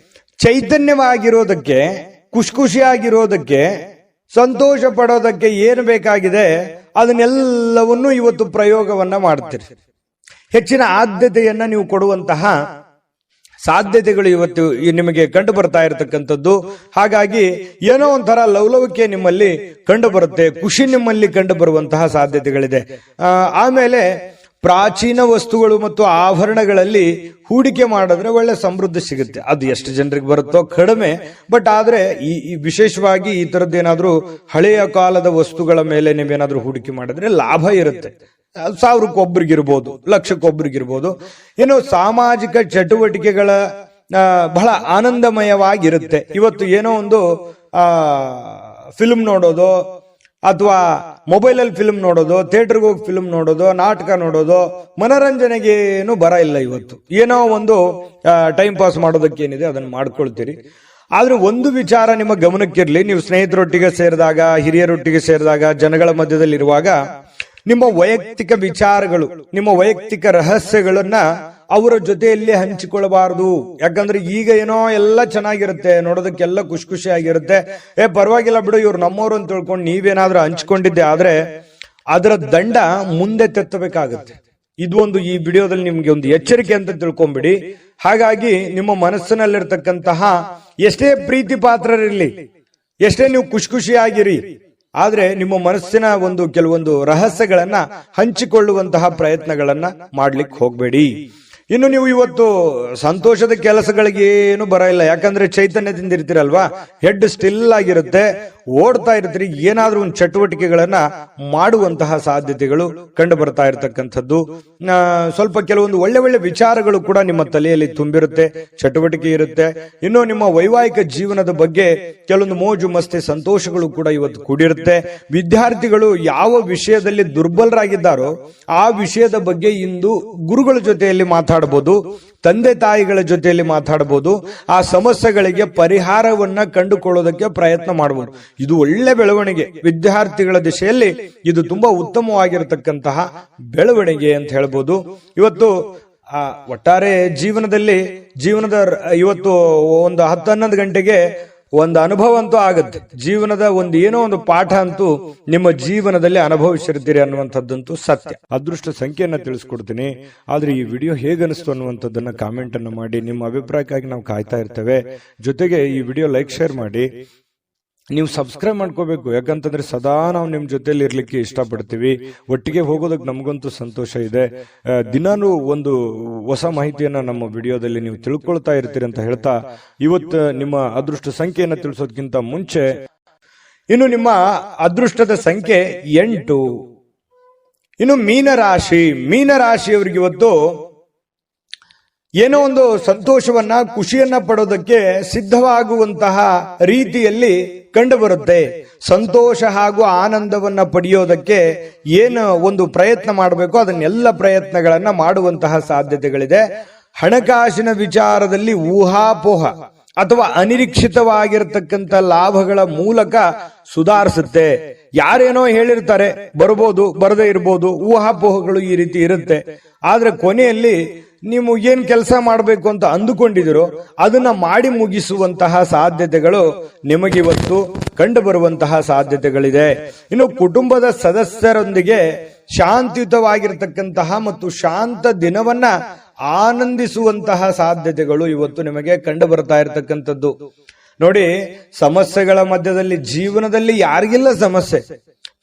ಚೈತನ್ಯವಾಗಿರೋದಕ್ಕೆ, ಖುಷಿಯಾಗಿರೋದಕ್ಕೆ, ಸಂತೋಷ ಪಡೋದಕ್ಕೆ ಏನು ಬೇಕಾಗಿದೆ ಅದನ್ನೆಲ್ಲವನ್ನೂ ಇವತ್ತು ಪ್ರಯೋಗವನ್ನ ಮಾಡ್ತೀರಿ. ಹೆಚ್ಚಿನ ಆದ್ಯತೆಯನ್ನ ನೀವು ಕೊಡುವಂತಹ ಸಾಧ್ಯತೆಗಳು ಇವತ್ತು ನಿಮಗೆ ಕಂಡು ಬರ್ತಾ ಇರತಕ್ಕಂಥದ್ದು. ಹಾಗಾಗಿ ಏನೋ ಒಂಥರ ಲವಲವಿಕೆ ನಿಮ್ಮಲ್ಲಿ ಕಂಡು ಬರುತ್ತೆ, ಖುಷಿ ನಿಮ್ಮಲ್ಲಿ ಕಂಡು ಬರುವಂತಹ ಸಾಧ್ಯತೆಗಳಿದೆ. ಆಮೇಲೆ ಪ್ರಾಚೀನ ವಸ್ತುಗಳು ಮತ್ತು ಆಭರಣಗಳಲ್ಲಿ ಹೂಡಿಕೆ ಮಾಡಿದ್ರೆ ಒಳ್ಳೆ ಸಮೃದ್ಧಿ ಸಿಗುತ್ತೆ. ಅದು ಎಷ್ಟು ಜನರಿಗೆ ಬರುತ್ತೋ ಕಡಿಮೆ, ಬಟ್ ಆದ್ರೆ ಈ ವಿಶೇಷವಾಗಿ ಈ ತರದ್ದೇನಾದ್ರೂ ಹಳೆಯ ಕಾಲದ ವಸ್ತುಗಳ ಮೇಲೆ ನೀವೇನಾದ್ರೂ ಹೂಡಿಕೆ ಮಾಡಿದ್ರೆ ಲಾಭ ಇರುತ್ತೆ. 1000ಕ್ಕೊಬ್ರಿಗಿರ್ಬೋದು, ಲಕ್ಷಕ್ಕೊಬ್ರಿಗಿರ್ಬೋದು. ಏನು ಸಾಮಾಜಿಕ ಚಟುವಟಿಕೆಗಳ ಬಹಳ ಆನಂದಮಯವಾಗಿರುತ್ತೆ. ಇವತ್ತು ಏನೋ ಒಂದು ಫಿಲ್ಮ್ ನೋಡೋದು, ಅಥವಾ ಮೊಬೈಲಲ್ಲಿ ಫಿಲ್ಮ್ ನೋಡೋದು, ಥಿಯೇಟರ್ಗೆ ಹೋಗಿ ಫಿಲ್ಮ್ ನೋಡೋದು, ನಾಟಕ ನೋಡೋದು, ಮನೋರಂಜನೆಗೇನು ಬರ ಇಲ್ಲ. ಇವತ್ತು ಏನೋ ಒಂದು ಟೈಮ್ ಪಾಸ್ ಮಾಡೋದಕ್ಕೆ ಏನಿದೆ ಅದನ್ನು ಮಾಡ್ಕೊಳ್ತೀರಿ. ಆದ್ರೆ ಒಂದು ವಿಚಾರ ನಿಮ್ಮ ಗಮನಕ್ಕಿರ್ಲಿ, ನೀವು ಸ್ನೇಹಿತರೊಟ್ಟಿಗೆ ಸೇರಿದಾಗ, ಹಿರಿಯರೊಟ್ಟಿಗೆ ಸೇರಿದಾಗ, ಜನಗಳ ಮಧ್ಯದಲ್ಲಿ ಇರುವಾಗ ನಿಮ್ಮ ವೈಯಕ್ತಿಕ ವಿಚಾರಗಳು, ನಿಮ್ಮ ವೈಯಕ್ತಿಕ ರಹಸ್ಯಗಳನ್ನ ಅವರ ಜೊತೆಯಲ್ಲಿ ಹಂಚಿಕೊಳ್ಳಬಾರದು. ಯಾಕಂದ್ರೆ ಈಗ ಏನೋ ಎಲ್ಲ ಚೆನ್ನಾಗಿರುತ್ತೆ, ನೋಡೋದಕ್ಕೆಲ್ಲ ಖುಷಿಯಾಗಿರುತ್ತೆ. ಪರವಾಗಿಲ್ಲ ಬಿಡು, ಇವ್ರು ನಮ್ಮವ್ರು ಅಂತ ತಿಳ್ಕೊಂಡು ನೀವೇನಾದ್ರೂ ಹಂಚಿಕೊಂಡಿದ್ದೆ ಆದ್ರೆ ಅದರ ದಂಡ ಮುಂದೆ ತೆತ್ತಬೇಕಾಗುತ್ತೆ. ಇದು ಒಂದು ಈ ವಿಡಿಯೋದಲ್ಲಿ ನಿಮ್ಗೆ ಒಂದು ಎಚ್ಚರಿಕೆ ಅಂತ ತಿಳ್ಕೊಂಬಿಡಿ. ಹಾಗಾಗಿ ನಿಮ್ಮ ಮನಸ್ಸಿನಲ್ಲಿರ್ತಕ್ಕಂತಹ ಎಷ್ಟೇ ಪ್ರೀತಿ ಪಾತ್ರರಿರ್ಲಿ, ಎಷ್ಟೇ ನೀವು ಖುಷಿಯಾಗಿರಿ, ಆದ್ರೆ ನಿಮ್ಮ ಮನಸ್ಸಿನ ಒಂದು ಕೆಲವೊಂದು ರಹಸ್ಯಗಳನ್ನ ಹಂಚಿಕೊಳ್ಳುವಂತಹ ಪ್ರಯತ್ನಗಳನ್ನ ಮಾಡ್ಲಿಕ್ಕೆ ಹೋಗ್ಬೇಡಿ. ಇನ್ನು ನೀವು ಇವತ್ತು ಸಂತೋಷದ ಕೆಲಸಗಳಿಗೆ ಏನು ಬರ ಇಲ್ಲ, ಯಾಕಂದ್ರೆ ಚೈತನ್ಯದಿಂದ ಇರ್ತೀರಲ್ವಾ, ಹೆಡ್ ಸ್ಟಿಲ್ ಆಗಿರುತ್ತೆ, ಓಡ್ತಾ ಇರ್ತೀರಿ, ಏನಾದ್ರೂ ಒಂದು ಚಟುವಟಿಕೆಗಳನ್ನ ಮಾಡುವಂತಹ ಸಾಧ್ಯತೆಗಳು ಕಂಡು ಬರ್ತಾ ಇರತಕ್ಕಂಥದ್ದು. ಸ್ವಲ್ಪ ಕೆಲವೊಂದು ಒಳ್ಳೆ ವಿಚಾರಗಳು ಕೂಡ ನಿಮ್ಮ ತಲೆಯಲ್ಲಿ ತುಂಬಿರುತ್ತೆ, ಚಟುವಟಿಕೆ ಇರುತ್ತೆ. ಇನ್ನು ನಿಮ್ಮ ವೈವಾಹಿಕ ಜೀವನದ ಬಗ್ಗೆ ಕೆಲವೊಂದು ಮೋಜು ಮಸ್ತಿ ಸಂತೋಷಗಳು ಕೂಡ ಇವತ್ತು ಕೂಡಿರುತ್ತೆ. ವಿದ್ಯಾರ್ಥಿಗಳು ಯಾವ ವಿಷಯದಲ್ಲಿ ದುರ್ಬಲರಾಗಿದ್ದಾರೋ ಆ ವಿಷಯದ ಬಗ್ಗೆ ಇಂದು ಗುರುಗಳ ಜೊತೆಯಲ್ಲಿ ಮಾತಾಡಬಹುದು, ತಂದೆ ತಾಯಿಗಳ ಜೊತೆಯಲ್ಲಿ ಮಾತಾಡಬಹುದು. ಆ ಸಮಸ್ಯೆಗಳಿಗೆ ಪರಿಹಾರವನ್ನ ಕಂಡುಕೊಳ್ಳೋದಕ್ಕೆ ಪ್ರಯತ್ನ ಮಾಡಬಹುದು. ಇದು ಒಳ್ಳೆ ಬೆಳವಣಿಗೆ. ವಿದ್ಯಾರ್ಥಿಗಳ ದಿಶೆಯಲ್ಲಿ ಇದು ತುಂಬಾ ಉತ್ತಮವಾಗಿರತಕ್ಕಂತಹ ಬೆಳವಣಿಗೆ ಅಂತ ಹೇಳ್ಬೋದು. ಇವತ್ತು ಒಟ್ಟಾರೆ ಜೀವನದ ಇವತ್ತು ಒಂದು 10-11 ಗಂಟೆಗೆ ಒಂದು ಅನುಭವ ಅಂತೂ ಆಗುತ್ತೆ. ಜೀವನದ ಒಂದು ಏನೋ ಒಂದು ಪಾಠ ಅಂತೂ ನಿಮ್ಮ ಜೀವನದಲ್ಲಿ ಅನುಭವಿಸಿರ್ತೀರಿ ಅನ್ನುವಂಥದ್ದಂತೂ ಸತ್ಯ. ಅದೃಷ್ಟ ಸಂಖ್ಯೆಯನ್ನ ತಿಳಿಸ್ಕೊಡ್ತೀನಿ. ಆದ್ರೆ ಈ ವಿಡಿಯೋ ಹೇಗನಿಸ್ತು ಅನ್ನುವಂಥದ್ದನ್ನ ಕಾಮೆಂಟ್ ಅನ್ನು ಮಾಡಿ. ನಿಮ್ಮ ಅಭಿಪ್ರಾಯಕ್ಕಾಗಿ ನಾವು ಕಾಯ್ತಾ ಇರ್ತೇವೆ. ಜೊತೆಗೆ ಈ ವಿಡಿಯೋ ಲೈಕ್ ಶೇರ್ ಮಾಡಿ. ನೀವು ಸಬ್ಸ್ಕ್ರೈಬ್ ಮಾಡ್ಕೋಬೇಕು. ಯಾಕಂತಂದ್ರೆ ಸದಾ ನಾವು ನಿಮ್ ಜೊತೆಲಿ ಇರ್ಲಿಕ್ಕೆ ಇಷ್ಟಪಡ್ತೀವಿ. ಒಟ್ಟಿಗೆ ಹೋಗೋದಕ್ಕೆ ನಮಗಂತೂ ಸಂತೋಷ ಇದೆ. ದಿನಾನು ಒಂದು ಹೊಸ ಮಾಹಿತಿಯನ್ನ ನಮ್ಮ ವಿಡಿಯೋದಲ್ಲಿ ನೀವು ತಿಳ್ಕೊಳ್ತಾ ಇರ್ತೀರಿ ಅಂತ ಹೇಳ್ತಾ, ಇವತ್ತು ನಿಮ್ಮ ಅದೃಷ್ಟ ಸಂಖ್ಯೆಯನ್ನ ತಿಳಿಸೋದಕ್ಕಿಂತ ಮುಂಚೆ ಇನ್ನು ನಿಮ್ಮ ಅದೃಷ್ಟದ ಸಂಖ್ಯೆ 8. ಇನ್ನು ಮೀನರಾಶಿಯವರಿಗೆ ಇವತ್ತು ಏನೋ ಒಂದು ಸಂತೋಷವನ್ನ ಖುಷಿಯನ್ನ ಪಡೋದಕ್ಕೆ ಸಿದ್ಧವಾಗುವಂತಹ ರೀತಿಯಲ್ಲಿ ಕಂಡು ಬರುತ್ತೆ. ಸಂತೋಷ ಹಾಗೂ ಆನಂದವನ್ನ ಪಡೆಯೋದಕ್ಕೆ ಏನು ಒಂದು ಪ್ರಯತ್ನ ಮಾಡಬೇಕು ಅದನ್ನೆಲ್ಲ ಪ್ರಯತ್ನಗಳನ್ನ ಮಾಡುವಂತಹ ಸಾಧ್ಯತೆಗಳಿದೆ. ಹಣಕಾಸಿನ ವಿಚಾರದಲ್ಲಿ ಊಹಾಪೋಹ ಅಥವಾ ಅನಿರೀಕ್ಷಿತವಾಗಿರತಕ್ಕಂಥ ಲಾಭಗಳ ಮೂಲಕ ಸುಧಾರಿಸುತ್ತೆ. ಯಾರೇನೋ ಹೇಳಿರ್ತಾರೆ, ಬರ್ಬೋದು ಬರದೇ ಇರ್ಬೋದು, ಊಹಾಪೋಹಗಳು ಈ ರೀತಿ ಇರುತ್ತೆ. ಆದ್ರೆ ಕೊನೆಯಲ್ಲಿ ನೀವು ಏನ್ ಕೆಲಸ ಮಾಡಬೇಕು ಅಂತ ಅಂದುಕೊಂಡಿದಿರೋ ಅದನ್ನ ಮಾಡಿ ಮುಗಿಸುವಂತಹ ಸಾಧ್ಯತೆಗಳು ನಿಮಗಿವತ್ತು ಕಂಡು ಬರುವಂತಹ ಸಾಧ್ಯತೆಗಳಿದೆ. ಇನ್ನು ಕುಟುಂಬದ ಸದಸ್ಯರೊಂದಿಗೆ ಶಾಂತಿಯುತವಾಗಿರತಕ್ಕಂತಹ ಮತ್ತು ಶಾಂತ ದಿನವನ್ನ ಆನಂದಿಸುವಂತಹ ಸಾಧ್ಯತೆಗಳು ಇವತ್ತು ನಿಮಗೆ ಕಂಡು ಬರ್ತಾ ಇರತಕ್ಕಂಥದ್ದು. ನೋಡಿ, ಸಮಸ್ಯೆಗಳ ಮಧ್ಯದಲ್ಲಿ ಜೀವನದಲ್ಲಿ ಯಾರಿಗಿಲ್ಲ ಸಮಸ್ಯೆ,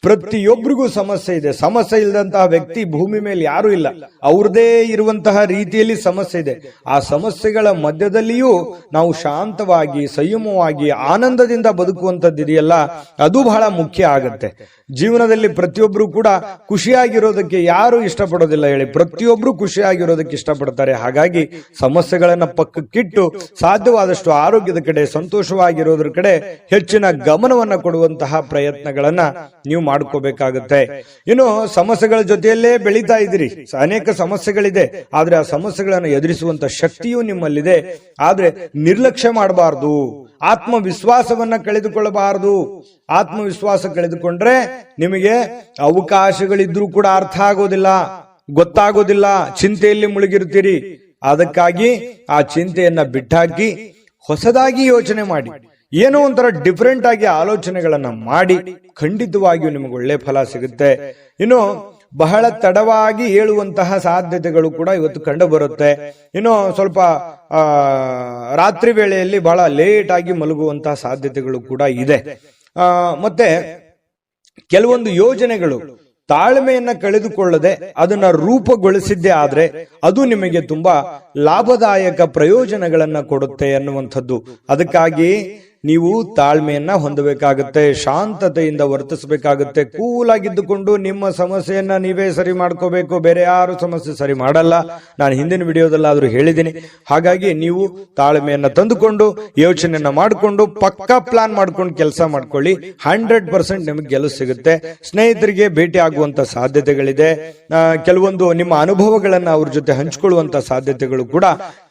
ಪ್ರತಿಯೊಬ್ಬರಿಗೂ ಸಮಸ್ಯೆ ಇದೆ. ಸಮಸ್ಯೆ ಇಲ್ಲದಂತಹ ವ್ಯಕ್ತಿ ಭೂಮಿ ಮೇಲೆ ಯಾರು ಇಲ್ಲ. ಅವ್ರದೇ ಇರುವಂತಹ ರೀತಿಯಲ್ಲಿ ಸಮಸ್ಯೆ ಇದೆ. ಆ ಸಮಸ್ಯೆಗಳ ಮಧ್ಯದಲ್ಲಿಯೂ ನಾವು ಶಾಂತವಾಗಿ ಸಂಯಮವಾಗಿ ಆನಂದದಿಂದ ಬದುಕುವಂತದ್ದಿದೆಯಲ್ಲ, ಅದು ಬಹಳ ಮುಖ್ಯ ಆಗತ್ತೆ. ಜೀವನದಲ್ಲಿ ಪ್ರತಿಯೊಬ್ರು ಕೂಡ ಖುಷಿಯಾಗಿರೋದಕ್ಕೆ ಯಾರು ಇಷ್ಟಪಡೋದಿಲ್ಲ ಹೇಳಿ? ಪ್ರತಿಯೊಬ್ರು ಖುಷಿಯಾಗಿರೋದಕ್ಕೆ ಇಷ್ಟಪಡ್ತಾರೆ. ಹಾಗಾಗಿ ಸಮಸ್ಯೆಗಳನ್ನ ಪಕ್ಕಕ್ಕಿಟ್ಟು ಸಾಧ್ಯವಾದಷ್ಟು ಆರೋಗ್ಯದ ಕಡೆ, ಸಂತೋಷವಾಗಿರೋದ್ರ ಕಡೆ ಹೆಚ್ಚಿನ ಗಮನವನ್ನ ಕೊಡುವಂತಹ ಪ್ರಯತ್ನಗಳನ್ನ ನೀವು ಮಾಡ್ಕೋಬೇಕಾಗುತ್ತೆ. ಇನ್ನು ಸಮಸ್ಯೆಗಳ ಜೊತೆಯಲ್ಲೇ ಬೆಳೀತಾ ಇದ್ದೀರಿ, ಅನೇಕ ಸಮಸ್ಯೆಗಳಿದೆ, ಆದ್ರೆ ಆ ಸಮಸ್ಯೆಗಳನ್ನು ಎದುರಿಸುವಂತ ಶಕ್ತಿಯೂ ನಿಮ್ಮಲ್ಲಿದೆ. ಆದ್ರೆ ನಿರ್ಲಕ್ಷ್ಯ ಮಾಡಬಾರದು, ಆತ್ಮವಿಶ್ವಾಸವನ್ನ ಕಳೆದುಕೊಳ್ಳಬಾರದು. ಆತ್ಮವಿಶ್ವಾಸ ಕಳೆದುಕೊಂಡ್ರೆ ನಿಮಗೆ ಅವಕಾಶಗಳಿದ್ರೂ ಕೂಡ ಅರ್ಥ ಆಗೋದಿಲ್ಲ, ಗೊತ್ತಾಗೋದಿಲ್ಲ, ಚಿಂತೆಯಲ್ಲಿ ಮುಳುಗಿರ್ತೀರಿ. ಅದಕ್ಕಾಗಿ ಆ ಚಿಂತೆಯನ್ನ ಬಿಟ್ಟಾಕಿ ಹೊಸದಾಗಿ ಯೋಚನೆ ಮಾಡಿ, ಏನೋ ಒಂಥರ ಡಿಫರೆಂಟ್ ಆಗಿ ಆಲೋಚನೆಗಳನ್ನ ಮಾಡಿ, ಖಂಡಿತವಾಗಿಯೂ ನಿಮಗೆ ಒಳ್ಳೆ ಫಲ ಸಿಗುತ್ತೆ. ಇನ್ನು ಬಹಳ ತಡವಾಗಿ ಏಳುವಂತಹ ಸಾಧ್ಯತೆಗಳು ಕೂಡ ಇವತ್ತು ಕಂಡು ಬರುತ್ತೆ. ಇನ್ನು ಸ್ವಲ್ಪ ರಾತ್ರಿ ವೇಳೆಯಲ್ಲಿ ಬಹಳ ಲೇಟ್ ಆಗಿ ಮಲಗುವಂತಹ ಸಾಧ್ಯತೆಗಳು ಕೂಡ ಇದೆ. ಮತ್ತೆ ಕೆಲವೊಂದು ಯೋಜನೆಗಳು ತಾಳ್ಮೆಯನ್ನ ಕಳೆದುಕೊಳ್ಳದೆ ಅದನ್ನ ರೂಪುಗೊಳಿಸಿದ್ದೇ ಆದ್ರೆ ಅದು ನಿಮಗೆ ತುಂಬಾ ಲಾಭದಾಯಕ ಪ್ರಯೋಜನಗಳನ್ನ ಕೊಡುತ್ತೆ ಅನ್ನುವಂಥದ್ದು. ಅದಕ್ಕಾಗಿ ನೀವು ತಾಳ್ಮೆಯನ್ನ ಹೊಂದಬೇಕಾಗುತ್ತೆ, ಶಾಂತತೆಯಿಂದ ವರ್ತಿಸಬೇಕಾಗುತ್ತೆ. ಕೂಲ್ ಆಗಿದ್ದುಕೊಂಡು ನಿಮ್ಮ ಸಮಸ್ಯೆಯನ್ನ ನೀವೇ ಸರಿ ಮಾಡ್ಕೋಬೇಕು, ಬೇರೆ ಯಾರು ಸಮಸ್ಯೆ ಸರಿ ಮಾಡಲ್ಲ. ನಾನು ಹಿಂದಿನ ವಿಡಿಯೋದಲ್ಲಾದ್ರೂ ಹೇಳಿದ್ದೀನಿ. ಹಾಗಾಗಿ ನೀವು ತಾಳ್ಮೆಯನ್ನ ತಂದುಕೊಂಡು ಯೋಚನೆಯನ್ನ ಮಾಡಿಕೊಂಡು ಪಕ್ಕಾ ಪ್ಲಾನ್ ಮಾಡ್ಕೊಂಡು ಕೆಲಸ ಮಾಡ್ಕೊಳ್ಳಿ. 100% ನಿಮಗೆ ಗೆಲುವು ಸಿಗುತ್ತೆ. ಸ್ನೇಹಿತರಿಗೆ ಭೇಟಿ ಆಗುವಂತ ಸಾಧ್ಯತೆಗಳಿದೆ. ಕೆಲವೊಂದು ನಿಮ್ಮ ಅನುಭವಗಳನ್ನ ಅವ್ರ ಜೊತೆ ಹಂಚಿಕೊಳ್ಳುವಂತ ಸಾಧ್ಯತೆಗಳು ಕೂಡ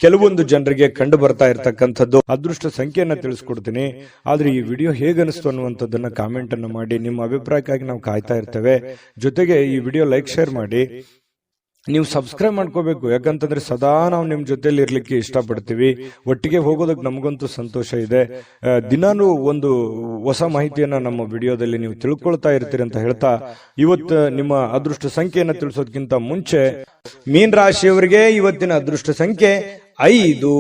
ಕೆಲವೊಂದು ಜನರಿಗೆ ಕಂಡು ಬರ್ತಾ ಇರತಕ್ಕಂಥದ್ದು. ಅದೃಷ್ಟ ಸಂಖ್ಯೆಯನ್ನ ತಿಳಿಸ್ಕೊಡ್ತೀನಿ. ಆದ್ರೆ ಈ ವಿಡಿಯೋ ಹೇಗನಿಸ್ತು ಅನ್ನುವಂಥದ್ದನ್ನ ಕಾಮೆಂಟ್ ಅನ್ನು ಮಾಡಿ. ನಿಮ್ಮ ಅಭಿಪ್ರಾಯಕ್ಕಾಗಿ ನಾವು ಕಾಯ್ತಾ ಇರ್ತೇವೆ. ಜೊತೆಗೆ ಈ ವಿಡಿಯೋ ಲೈಕ್ ಶೇರ್ ಮಾಡಿ. ನೀವು ಸಬ್ಸ್ಕ್ರೈಬ್ ಮಾಡ್ಕೋಬೇಕು. ಯಾಕಂತಂದ್ರೆ ಸದಾ ನಾವು ನಿಮ್ ಜೊತೆಲಿ ಇರ್ಲಿಕ್ಕೆ ಇಷ್ಟಪಡ್ತೀವಿ. ಒಟ್ಟಿಗೆ ಹೋಗೋದಕ್ಕೆ ನಮಗಂತೂ ಸಂತೋಷ ಇದೆ. ದಿನಾನು ಒಂದು ಹೊಸ ಮಾಹಿತಿಯನ್ನ ನಮ್ಮ ವಿಡಿಯೋದಲ್ಲಿ ನೀವು ತಿಳ್ಕೊಳ್ತಾ ಇರ್ತೀರಿ ಅಂತ ಹೇಳ್ತಾ, ಇವತ್ತು ನಿಮ್ಮ ಅದೃಷ್ಟ ಸಂಖ್ಯೆಯನ್ನ ತಿಳಿಸೋದಕ್ಕಿಂತ ಮುಂಚೆ ಮೀನರಾಶಿಯವರಿಗೆ ಇವತ್ತಿನ ಅದೃಷ್ಟ ಸಂಖ್ಯೆ 5.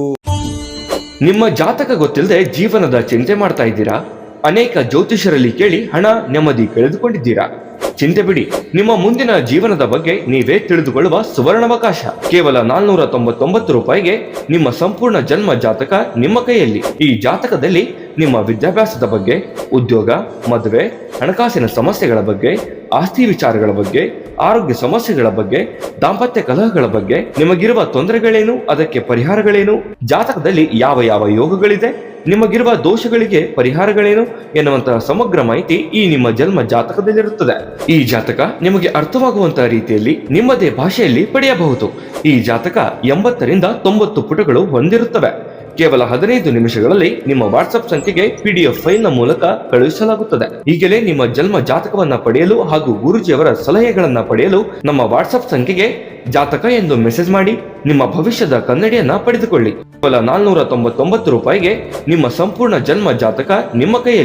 ನಿಮ್ಮ ಜಾತಕ ಗೊತ್ತಿಲ್ಲದೆ ಜೀವನದ ಚಿಂತೆ ಮಾಡ್ತಾ ಇದ್ದೀರಾ? ಅನೇಕ ಜ್ಯೋತಿಷರಲ್ಲಿ ಕೇಳಿ ಹಣ ನೆಮ್ಮದಿ ಕಳೆದುಕೊಂಡಿದ್ದೀರಾ? ಚಿಂತೆ ಬಿಡಿ, ನಿಮ್ಮ ಮುಂದಿನ ಜೀವನದ ಬಗ್ಗೆ ನೀವೇ ತಿಳಿದುಕೊಳ್ಳುವ ಸುವರ್ಣಾವಕಾಶ. ಕೇವಲ 499 ರೂಪಾಯಿಗೆ ನಿಮ್ಮ ಸಂಪೂರ್ಣ ಜನ್ಮ ಜಾತಕ ನಿಮ್ಮ ಕೈಯಲ್ಲಿ. ಈ ಜಾತಕದಲ್ಲಿ ನಿಮ್ಮ ವಿದ್ಯಾಭ್ಯಾಸದ ಬಗ್ಗೆ, ಉದ್ಯೋಗ, ಮದುವೆ, ಹಣಕಾಸಿನ ಸಮಸ್ಯೆಗಳ ಬಗ್ಗೆ, ಆಸ್ತಿ ವಿಚಾರಗಳ ಬಗ್ಗೆ, ಆರೋಗ್ಯ ಸಮಸ್ಯೆಗಳ ಬಗ್ಗೆ, ದಾಂಪತ್ಯ ಕಲಹಗಳ ಬಗ್ಗೆ, ನಿಮಗಿರುವ ತೊಂದರೆಗಳೇನು, ಅದಕ್ಕೆ ಪರಿಹಾರಗಳೇನು, ಜಾತಕದಲ್ಲಿ ಯಾವ ಯಾವ ಯೋಗಗಳಿದೆ, ನಿಮಗಿರುವ ದೋಷಗಳಿಗೆ ಪರಿಹಾರಗಳೇನು ಎನ್ನುವಂತಹ ಸಮಗ್ರ ಮಾಹಿತಿ ಈ ನಿಮ್ಮ ಜನ್ಮ ಜಾತಕದಲ್ಲಿರುತ್ತದೆ. ಈ ಜಾತಕ ನಿಮಗೆ ಅರ್ಥವಾಗುವಂತಹ ರೀತಿಯಲ್ಲಿ ನಿಮ್ಮದೇ ಭಾಷೆಯಲ್ಲಿ ಪಡೆಯಬಹುದು. ಈ ಜಾತಕ 80 ರಿಂದ 90 ಪುಟಗಳು ಹೊಂದಿರುತ್ತವೆ. ಕೇವಲ 15 ನಿಮಿಷಗಳಲ್ಲಿ ನಿಮ್ಮ ವಾಟ್ಸ್ಆಪ್ ಸಂಖ್ಯೆಗೆ PDF ಫೈಲ್ನ ಮೂಲಕ ಕಳುಹಿಸಲಾಗುತ್ತದೆ. ಈಗಲೇ ನಿಮ್ಮ ಜನ್ಮ ಜಾತಕವನ್ನ ಪಡೆಯಲು ಹಾಗೂ ಗುರುಜಿಯವರ ಸಲಹೆಗಳನ್ನ ಪಡೆಯಲು ನಮ್ಮ ವಾಟ್ಸ್ಆಪ್ ಸಂಖ್ಯೆಗೆ ಜಾತಕ ಎಂದು ಮೆಸೇಜ್ ಮಾಡಿ ನಿಮ್ಮ ಭವಿಷ್ಯದ ಕನ್ನಡಿಯನ್ನ ಪಡೆದುಕೊಳ್ಳಿ. ಕೇವಲ 499 ರೂಪಾಯಿಗೆ ನಿಮ್ಮ ಸಂಪೂರ್ಣ ಜನ್ಮ ಜಾತಕ ನಿಮ್ಮ ಕೈಯಲ್ಲಿ.